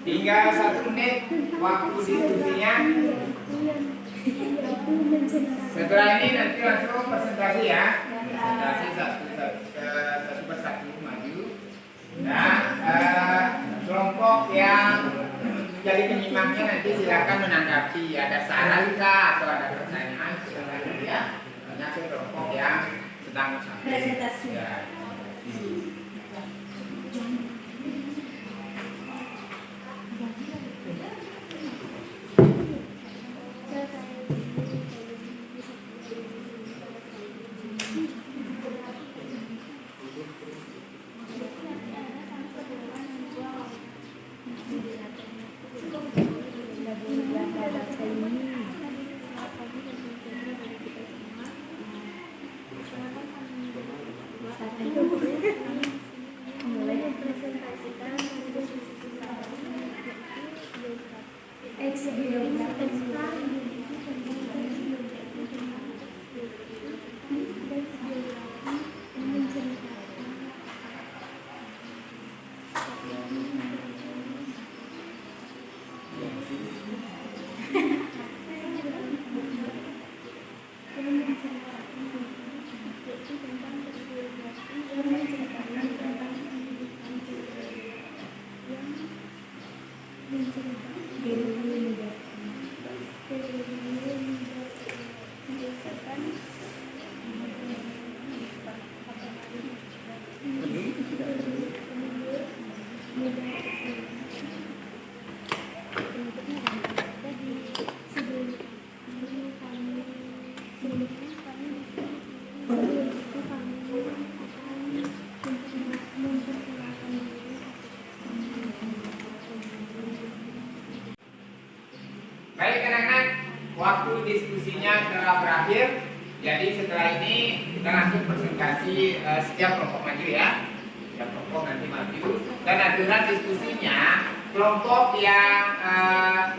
Tinggal 1 menit waktu diskusinya. Setelah ini nanti langsung presentasi ya. Presentasi satu persatu maju. Dan kelompok yang menjadi penyimaknya nanti silakan menanggapi. Ada saran kah atau ada pertanyaan silakan ya. Hanya ke kelompok yang sedang presentasi. Ya. Baik anak-anak, waktu diskusinya telah berakhir. Jadi setelah ini kita langsung presentasi setiap kelompok maju ya. Setiap kelompok nanti maju. Dan aturan diskusinya, kelompok yang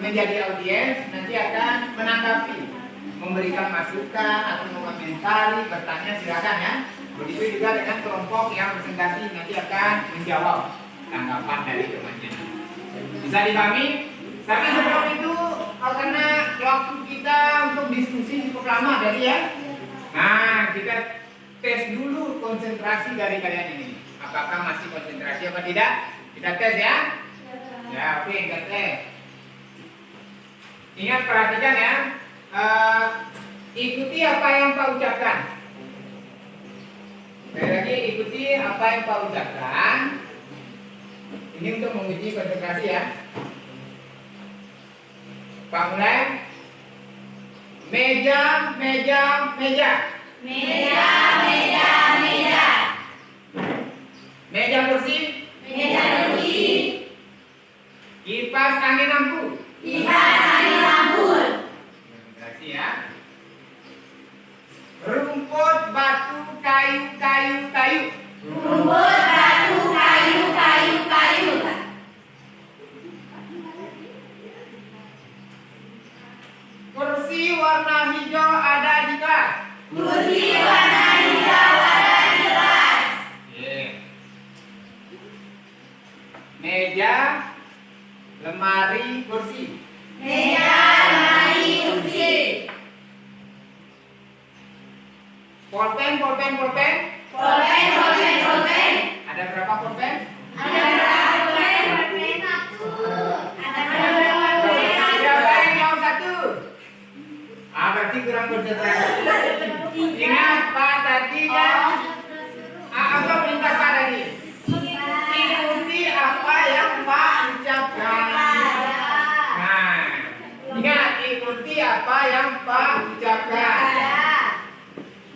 menjadi audiens nanti akan menanggapi, memberikan masukan atau mengomentari, bertanya silakan ya. Begitu juga dengan kelompok yang presentasi nanti akan menjawab tanggapan dari temannya. Bisa dipahami? Tapi sebelum itu, karena waktu kita untuk diskusi cukup lama tadi ya. Nah, kita tes dulu konsentrasi dari kalian ini. Apakah masih konsentrasi apa tidak? Kita tes ya. Ya, oke, kita tes. Ingat, perhatikan ya. Ikuti apa yang Pak ucapkan. Sekali lagi, ikuti apa yang Pak ucapkan. Ini untuk menguji konsentrasi ya. Pak mulai. Meja, meja, meja. Meja, meja, meja. Meja kursi. Meja kursi. Kipas angin lampu. Kipas angin lampu. Terima kasih ya. Rumput, batu, kayu, kayu, kayu. Rumput, batu, kayu, kayu, kayu. Kursi warna hijau ada di kelas. Kursi warna hijau ada di kelas. Meja, lemari, kursi. Meja, lemari, kursi. Pulpen, pulpen, pulpen. Pulpen, pulpen, pulpen. Ada berapa pulpen? Ada berapa pulpen? Pulpen 1. Ada berapa pulpen? Siapa yang jawab 1? Berarti kurang konsentrasi. Ingat Pak tadi kan? Apa perintah Pak tadi? Ikuti apa yang Pak ucapkan. Nah, ingat, ikuti apa yang Pak ucapkan.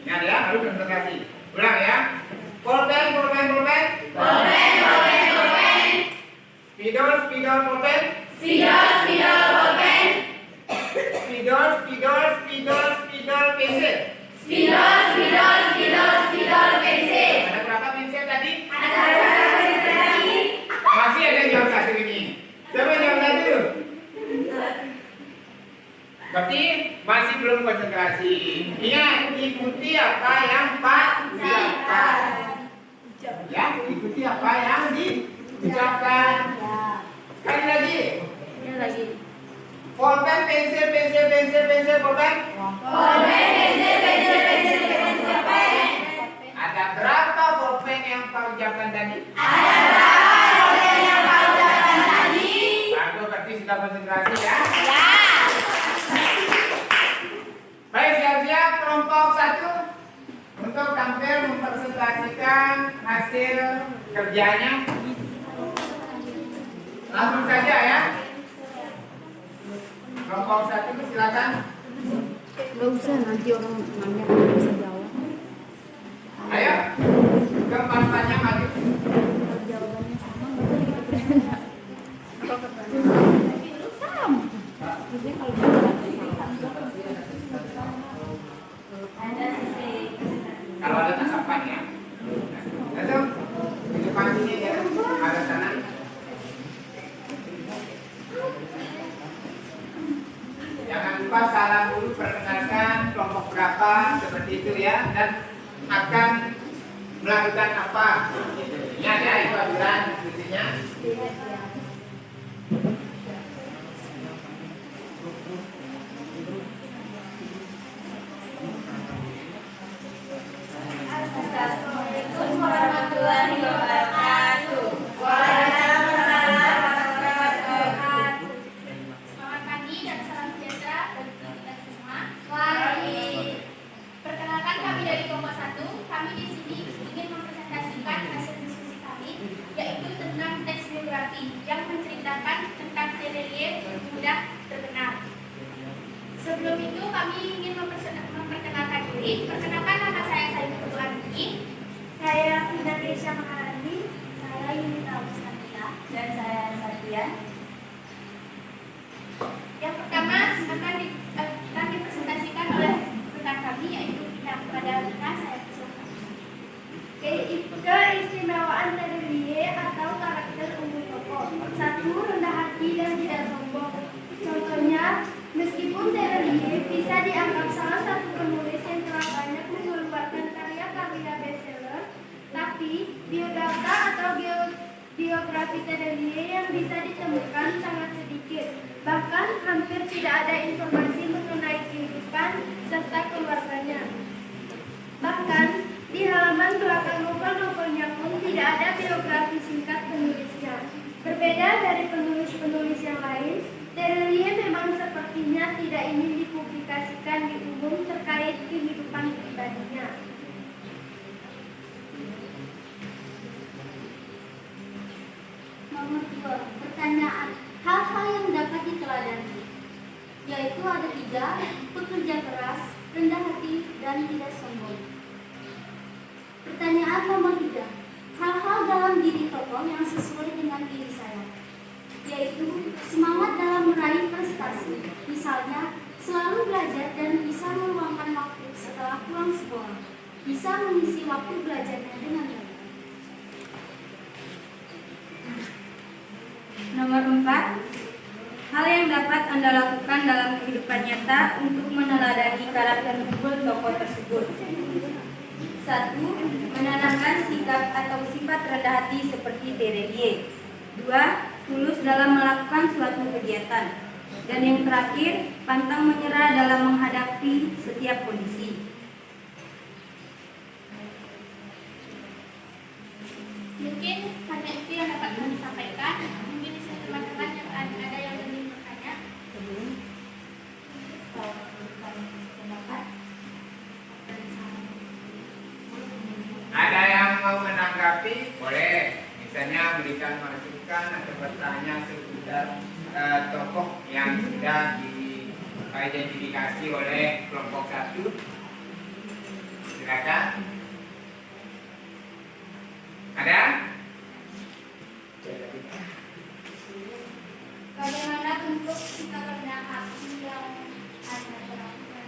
Ingat ya, harus konsentrasi. Ulang ya. Pulpen, pulpen, pulpen. Pulpen, pulpen, pulpen. Spidol, spidol, pulpen. Spidol, spidol, pulpen. Spidol, spidol, spidol, spidol, pensil. Spidol, spidol, spidol, spidol, pensil. Ada berapa pensil tadi? Ada berapa pensil lagi? Masih ada yang jawab 1 ini. Siapa yang jawab 1? Berarti masih belum konsentrasi. Ingat, ikuti apa yang Pak ucapkan. Ya, ikuti apa yang diucapkan. Sekali lagi. Ya lagi. Pulpen, pensil, pulpen. Ada berapa pulpen yang kau ucapkan tadi? Bagus, berarti sudah konsentrasi ya. Baik, siap-siap kelompok 1 untuk tampil mempresentasikan hasil kerjanya. Langsung saja ya. Kelompok 1 silakan. Nggak usah, nanti orang nanya nggak bisa jawab. Ayo, kemana maju. Kalau jawabannya sama nggak usah kita sama. Maksudnya kalau jawabannya sama. Kalau ada tanggapan ya. Itu di depan sini ya, ada sana. Jangan lupa salam dulu, perkenalkan kelompok berapa seperti itu ya, dan akan melakukan apa. Ingat ya, itu aturan diskusinya. Assalamualaikum warahmatullahi wabarakatuh. Waalaikumsalam warahmatullahi wabarakatuh. Selamat pagi dan salam sejahtera bagi kita semua. Mari. Perkenalkan kami dari kelompok 1. Kami di sini ingin mempresentasikan hasil diskusi kami, yaitu tentang teks biografi yang menceritakan tentang Terelie yang sudah terkenal. Sebelum itu kami ingin memperkenalkan diri. Perkenalkan nama saya Saiful Andi. Saya Fina Keisha Maharani. Saya Yunita Augustina. Dan saya Satya. Yang pertama akan dipresentasikan oleh rekan kami, yaitu Vina. Kepada Vina saya persilakan. Keistimewaan Terelie atau karakter umum tokoh. 1. Rendah hati dan tidak sombong. Contohnya, meskipun Terelie bisa dianggap salah satu penulis yang telah banyak mengeluarkan karya bestseller, tapi biodata atau biografi Terelie yang bisa ditemukan sangat sedikit. Bahkan hampir tidak ada informasi mengenai kehidupan serta keluarganya. Bahkan di halaman belakang novel-novelnya pun tidak ada biografi singkat penulisnya. Berbeda dari penulis-penulis yang lain, Terelie memang sepertinya tidak ingin dipublikasikan di umum terkait kehidupan pribadinya. Nomor 2. Pertanyaan. Hal-hal yang dapat diteladani, yaitu ada 3, pekerja keras, rendah hati, dan tidak sombong. Pertanyaan nomor 3. Hal-hal dalam diri tokoh yang sesuai dengan diri saya, yaitu semangat dalam meraih prestasi, misalnya selalu belajar dan bisa meluangkan waktu setelah pulang sekolah, bisa mengisi waktu belajarnya dengan baik. Nomor 4. Hal yang dapat Anda lakukan dalam kehidupan nyata untuk meneladani karakter unggul tokoh tersebut. 1. Menanamkan sikap atau sifat rendah hati seperti Terelie. 2. Tulus dalam melakukan suatu kegiatan. Dan yang terakhir, pantang menyerah dalam menghadapi setiap kondisi. Mungkin hanya itu yang dapat kami sampaikan. Mungkin di sini teman-teman yang ada yang ingin bertanya. Ada yang mau menanggapi? Boleh. Misalnya memberikan masukan atau bertanya seputar tokoh yang sudah diidentifikasi oleh kelompok 1. Silakan. Ada? Bagaimana bentuk sikap rendah hati yang ada berlaku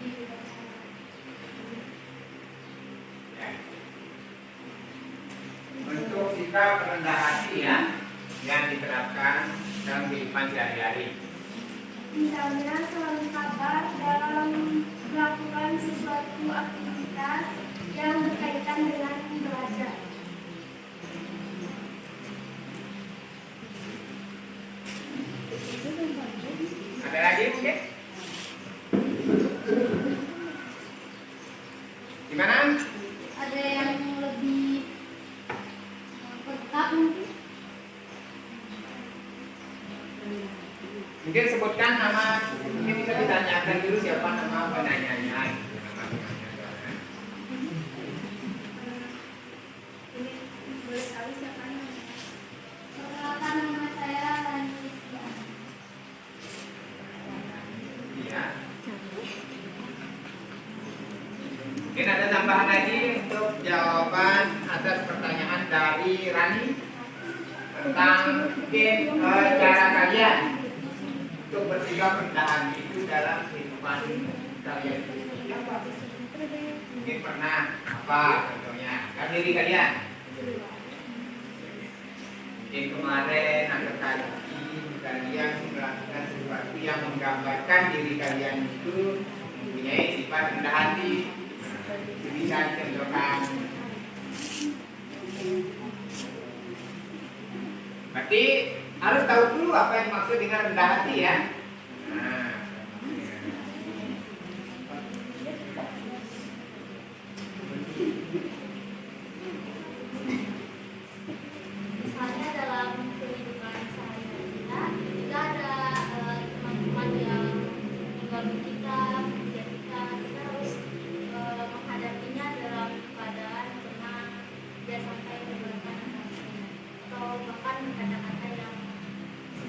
di hidup saya? Ya. Bentuk sikap rendah hati ya yang diterapkan dalam kehidupan sehari-hari. Misalnya selalu sabar dalam melakukan sesuatu aktivitas yang berkaitan dengan belajar. Mungkin ada tambahan lagi untuk jawaban atas pertanyaan dari Rani tentang mungkin cara kalian untuk bersikap rendahan itu dalam kehidupan kalian. Mungkin pernah apa contohnya kan diri kalian. Mungkin kemarin atau tadi kalian melakukan sesuatu yang menggambarkan diri kalian itu mempunyai sifat rendah hati. Itu bisa dicontohkan. Berarti harus tahu dulu apa yang dimaksud dengan rendah hati ya. Nah, Misalnya dalam kehidupan sehari-hari kita ada teman-teman yang mengganggu kita, mengejar kita harus menghadapinya dalam keadaan tenang, tidak sampai menggunakan atau bahkan kata-kata yang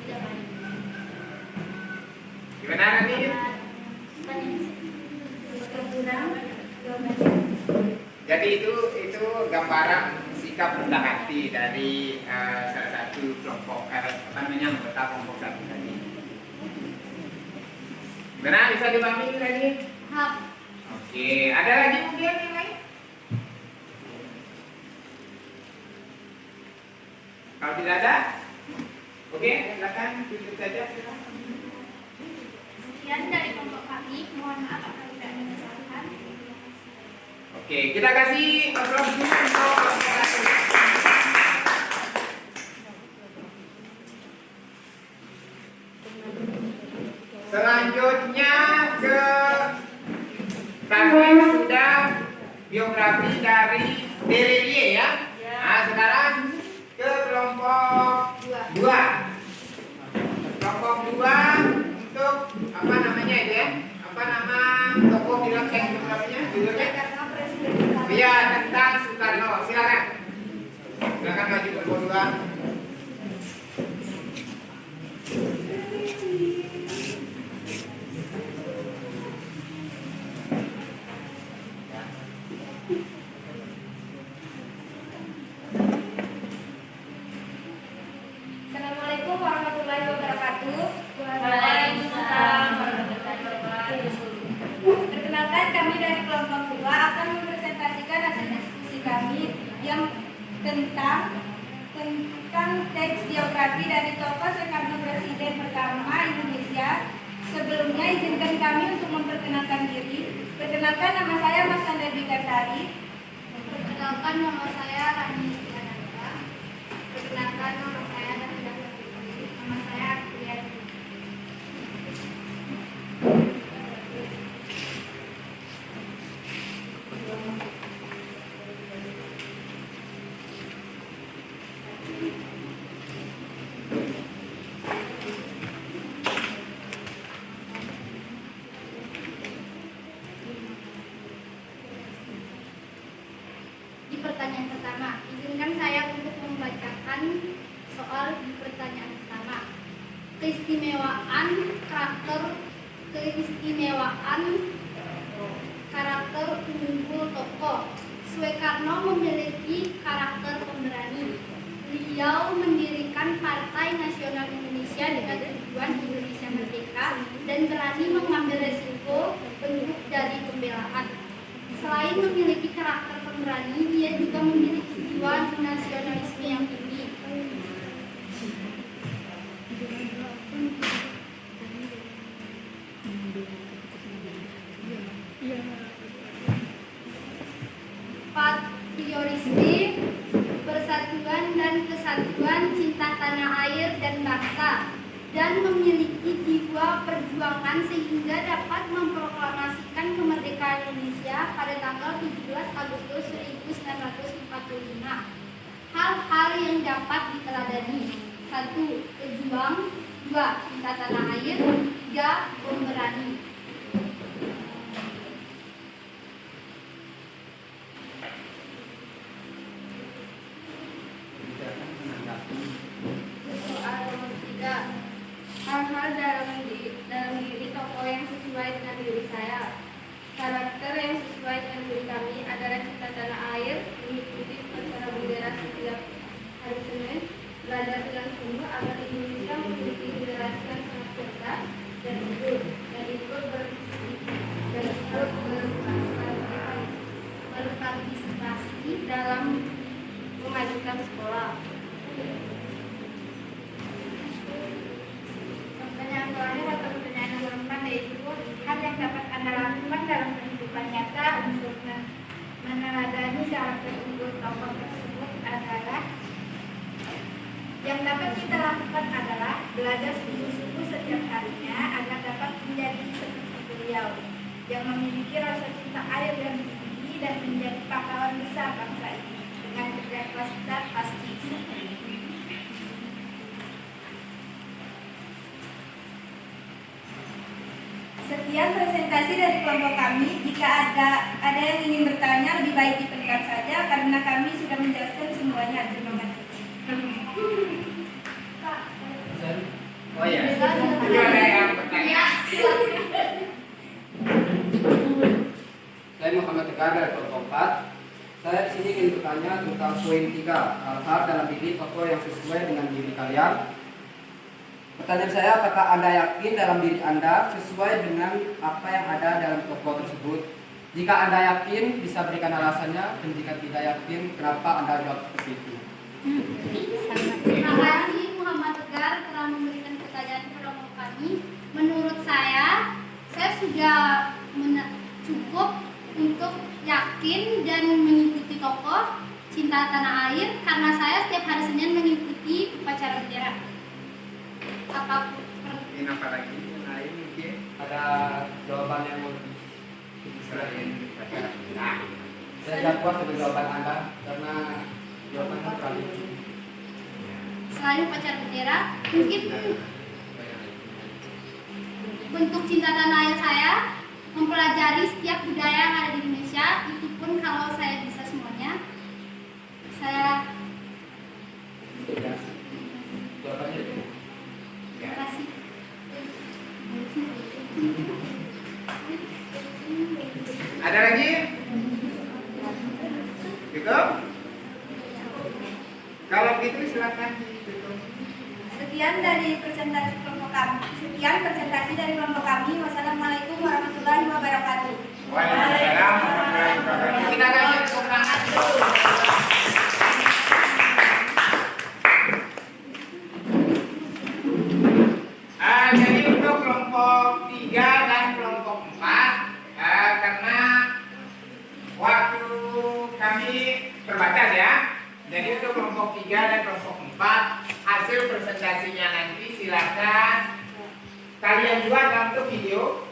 tidak baik. gimana Rani? Jadi itu gambaran sikap rendah hati dari salah satu kelompok anggota kelompok satu tadi. Benar bisa dipahami lagi? Hap. Oke, ada lagi kemudian yang lain? Kalau tidak ada, oke, silakan tutup saja. Silakan. Sekian dari kelompok kami. Mohon maaf apabila tidak ada kesalahan. Oke, kita kasih aplaus dulu untuk kelompok satu. Selanjutnya ke kami sudah biografi dari Derelie ya. Nah, sekarang ke kelompok 2. Kelompok 2 untuk apa namanya itu ya? Apa nama tokoh film yang biografinya? Judulnya? Iya, tentang Soekarno. Silakan. Silakan maju ke kelompok 2. Assalamualaikum warahmatullahi wabarakatuh. Waalaikumsalam warahmatullahi wabarakatuh. Perkenalkan, kami dari kelompok 2 akan mempresentasikan hasil diskusi kami yang tentang teks biografi dari tokoh Soekarno, Presiden pertama Indonesia. Sebelumnya izinkan kami untuk memperkenalkan diri. Perkenalkan, nama saya Mas Sandra Bikatari. Perkenalkan, nama saya Rani Istiananda. Perkenalkan, nama saya Nafida Fitri. Nama saya Priyati. Di pertanyaan pertama, izinkan saya untuk membacakan soal di pertanyaan pertama. Keistimewaan karakter unggul tokoh. Soekarno memiliki karakter pemberani. Beliau mendirikan Partai Nasional Indonesia dengan tujuan Indonesia merdeka dan berani mengambil resiko bentuk dari pembelaan. Selain memiliki karakter pemberani, dia juga memiliki jiwa nasionalisme yang tinggi. Patriotisme, persatuan dan kesatuan, cinta tanah air dan bangsa, dan memiliki jiwa perjuangan sehingga dapat memproklamasikan kemerdekaan Indonesia pada tanggal 17 Agustus 1945. Hal-hal yang dapat diteladani: 1. Pejuang, 2. Cinta tanah air, 3. Pemberani. Soal nomor 3. Hal-hal dalam diri tokoh yang sesuai dengan diri saya. Karakter yang sesuai sesuai dengan diri kami adalah cinta tanah air, mengikuti upacara bendera setiap hari Senin, belajar dengan sungguh agar Indonesia memiliki generasi yang sangat cerdas dan unggul, dan ikut berpartisipasi dalam memajukan sekolah. Pertanyaan terakhir atau pertanyaan nomor 4 yaitu hal yang dapat Anda lakukan dalam kehidupan nyata untuk meneladani karakter unggul tokoh tersebut adalah yang dapat kita lakukan adalah belajar sungguh-sungguh setiap harinya agar dapat menjadi seperti beliau yang memiliki rasa cinta air yang tinggi dan menjadi pahlawan besar bangsa ini. Dengan kerja keras kita pasti bisa. Sekian presentasi dari kelompok kami. Jika ada yang ingin bertanya, lebih baik dipendam saja karena kami sudah menjelaskan semuanya. Terima kasih. Oh ya, itu ada yang bertanya. Saya Muhammad Tegar dari kelompok 4. Saya di sini ingin bertanya tentang poin 3, hal-hal dalam diri tokoh yang sesuai dengan diri kalian. Pertanyaan saya, apakah Anda yakin dalam diri Anda sesuai dengan apa yang ada dalam tokoh tersebut? Jika Anda yakin, bisa berikan alasannya, dan jika tidak yakin, kenapa Anda jawab seperti itu? Terima kasih Muhammad Tegar telah memberikan pertanyaan kepada kami. Menurut saya sudah cukup untuk yakin dan mengikuti tokoh cinta tanah air karena saya setiap hari Senin mengikuti upacara bendera. Ini apa lagi? Lain mungkin Ada jawaban yang mau selain upacara bendera. saya tidak puas dengan jawaban Anda karena jawabannya terlalu Selain upacara bendera, mungkin bentuk cinta tanah air saya mempelajari setiap budaya yang ada di Indonesia. Itu pun kalau saya bisa semuanya, saya jawabannya itu. terima kasih. Ada lagi? Cukup? Kalau gitu silakan ditutup. Sekian presentasi dari kelompok kami. Wassalamualaikum warahmatullahi wabarakatuh. Waalaikumsalam warahmatullahi wabarakatuh. Kita kasih tepuk tangan dulu. Jadi untuk kelompok 3 dan kelompok 4 karena waktu kami terbatas ya. Jadi untuk kelompok 3 dan kelompok 4 hasil presentasinya nanti silakan kalian buat dalam bentuk video,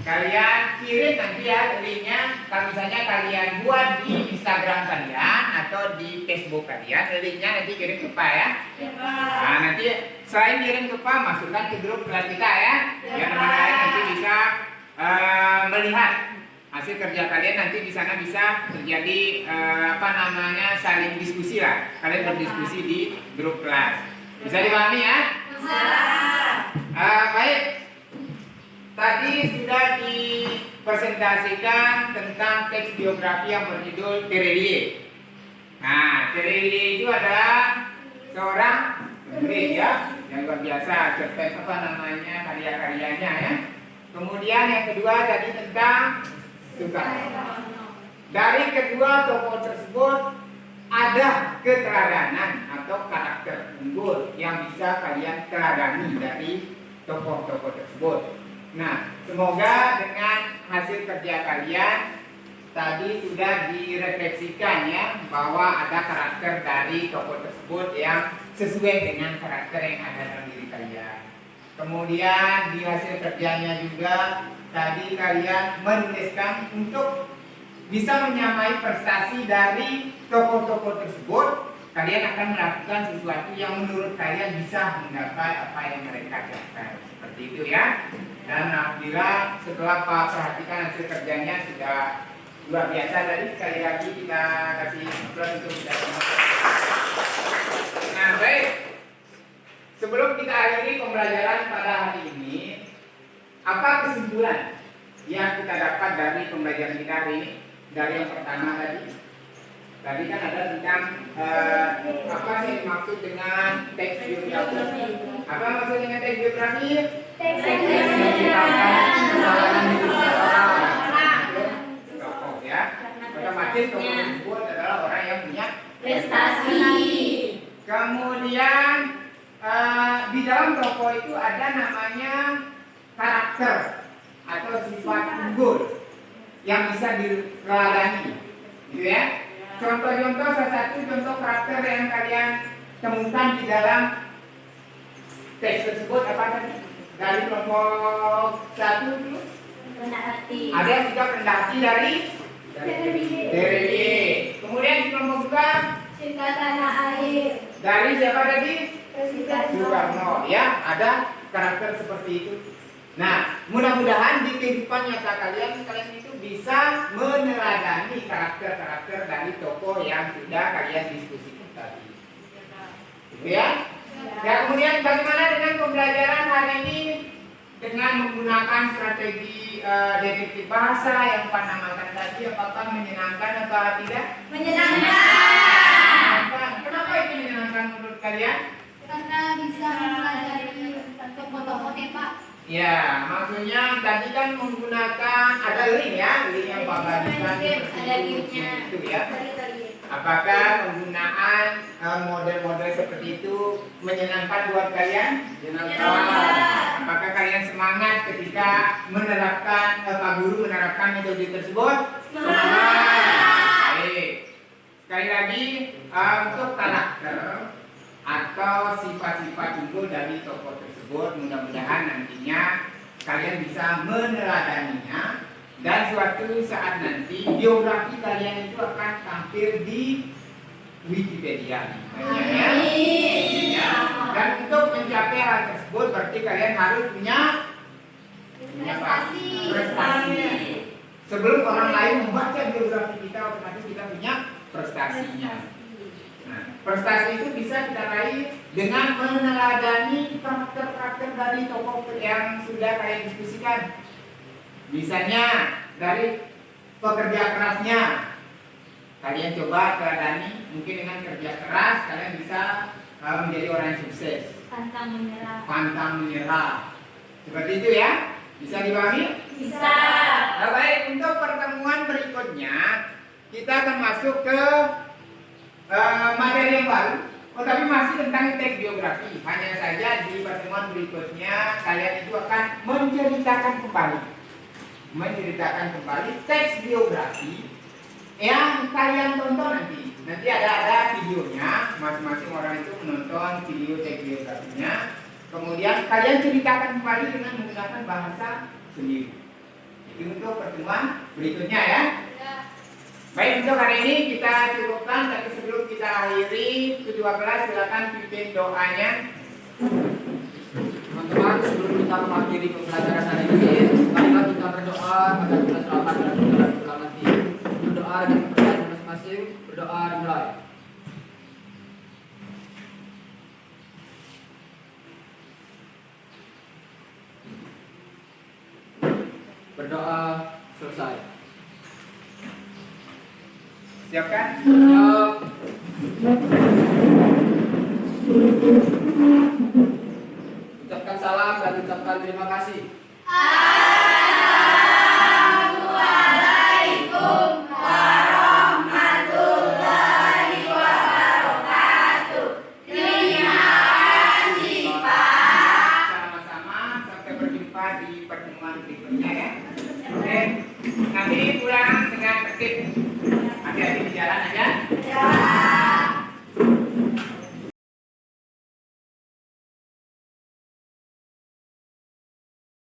kalian kirim nanti ya linknya. Kalau misalnya kalian buat di Instagram kalian atau di Facebook kalian, linknya nanti kirim ke Pak ya. Nah, nanti selain kirim ke Pak, masukkan ke grup kelas kita ya. Biar teman lain nanti bisa melihat hasil kerja kalian. Nanti di sana bisa terjadi saling diskusi lah. Kalian berdiskusi di grup kelas. Bisa dipahami ya? Baik. Tadi sudah dipresentasikan tentang teks biografi yang berjudul Terelie. Nah, Terelie itu adalah seorang penulis ya, yang luar biasa, cerpen karya-karyanya ya. Kemudian yang kedua tadi tentang Soekarno. Dari kedua tokoh tersebut ada keteladanan atau karakter unggul yang bisa kalian teladani dari tokoh-tokoh tersebut. Nah, semoga dengan hasil kerja kalian tadi sudah direfleksikan ya, bahwa ada karakter dari tokoh tersebut yang sesuai dengan karakter yang ada dalam diri kalian. Kemudian di hasil kerjanya juga tadi kalian menuliskan untuk bisa menyamai prestasi dari tokoh-tokoh tersebut. Kalian akan melakukan sesuatu yang menurut kalian bisa mendapat apa yang mereka capai. Seperti itu ya. Dan alhamdulillah setelah Pak perhatikan hasil kerjanya sudah luar biasa. Tadi sekali lagi kita kasih aplaus untuk kita semua. Nah baik, sebelum kita akhiri pembelajaran pada hari ini, apa kesimpulan yang kita dapat dari pembelajaran kita hari ini. Dari yang pertama tadi kan ada tentang apa sih maksud dengan teks biografi? Apa maksud dengan teks biografi? Perjalanan hidup seseorang. Tokoh ya. Otomatis tokoh tersebut adalah orang yang punya Prestasi. Kemudian di dalam tokoh itu ada namanya karakter atau sifat unggul yang bisa diteladani, gitu ya. Contoh-contoh, salah satu contoh karakter yang kalian temukan di dalam teks tersebut apa tadi? Dari kelompok 1 itu Rendah hati. ada sikap rendah hati dari Y. Kemudian di kelompok 2 Cinta tanah air. dari siapa tadi? Presiden Soekarno, ya, ada karakter seperti itu. Nah, mudah-mudahan di kehidupan nyata kalian itu bisa meneladani karakter-karakter dari tokoh yang sudah kalian diskusikan tadi. Gitu ya? Ya, kemudian bagaimana dengan pembelajaran hari ini dengan menggunakan strategi detektif bahasa yang Pak namakan tadi, apakah menyenangkan atau tidak? Menyenangkan. Kenapa itu menyenangkan menurut kalian? Karena bisa mempelajari tokoh-tokoh Pak. Ya, maksudnya tadi kan menggunakan ada link ya, link yang Pak bagikan Ada linknya. itu ya. Apakah penggunaan model-model seperti itu menyenangkan buat kalian? Menyenangkan. Apakah kalian semangat ketika menerapkan Pak Guru menerapkan metode tersebut? Baik. Sekali lagi untuk karakter atau sifat-sifat unggul dari tokoh tersebut, mudah-mudahan nantinya kalian bisa meneladaninya dan suatu saat nanti biografi kalian itu akan tampil di Wikipedia. Ya. Dan untuk mencapai hal tersebut berarti kalian harus punya prestasi. Sebelum orang lain membaca biografi kita, otomatis kita punya prestasinya. Nah, prestasi itu bisa kita raih dengan meneladani karakter-karakter dari tokoh yang sudah kalian diskusikan. Misalnya dari pekerja kerasnya, kalian coba teladani. Mungkin dengan kerja keras kalian bisa menjadi orang yang sukses. Pantang menyerah. Seperti itu ya. Bisa dipahami? Bisa. Nah, baik, untuk pertemuan berikutnya kita akan masuk ke materi yang baru, tapi masih tentang teks biografi. Hanya saja di pertemuan berikutnya kalian itu akan menceritakan kembali teks biografi yang kalian tonton nanti. Nanti ada videonya, masing-masing orang itu menonton video teks biografinya. Kemudian kalian ceritakan kembali dengan menggunakan bahasa sendiri. Itu untuk pertemuan berikutnya ya. Baik, untuk hari ini kita cukupkan, tapi sebelum kita akhiri kedua kelas, silakan pimpin doanya. Teman-teman, sebelum kita mengakhiri pembelajaran hari ini, marilah kita berdoa agar kita selamat dan berdoa nanti. Berdoa dengan kepercayaan masing-masing. Berdoa dimulai. Berdoa selesai. Siapkan? Siap. Ucapkan salam dan ucapkan terima kasih. Assalamualaikum warahmatullahi wabarakatuh. Terima kasih Pak. Sama-sama, sampai berjumpa di pertemuan berikutnya ya. Oke, nanti pulang dengan tertib.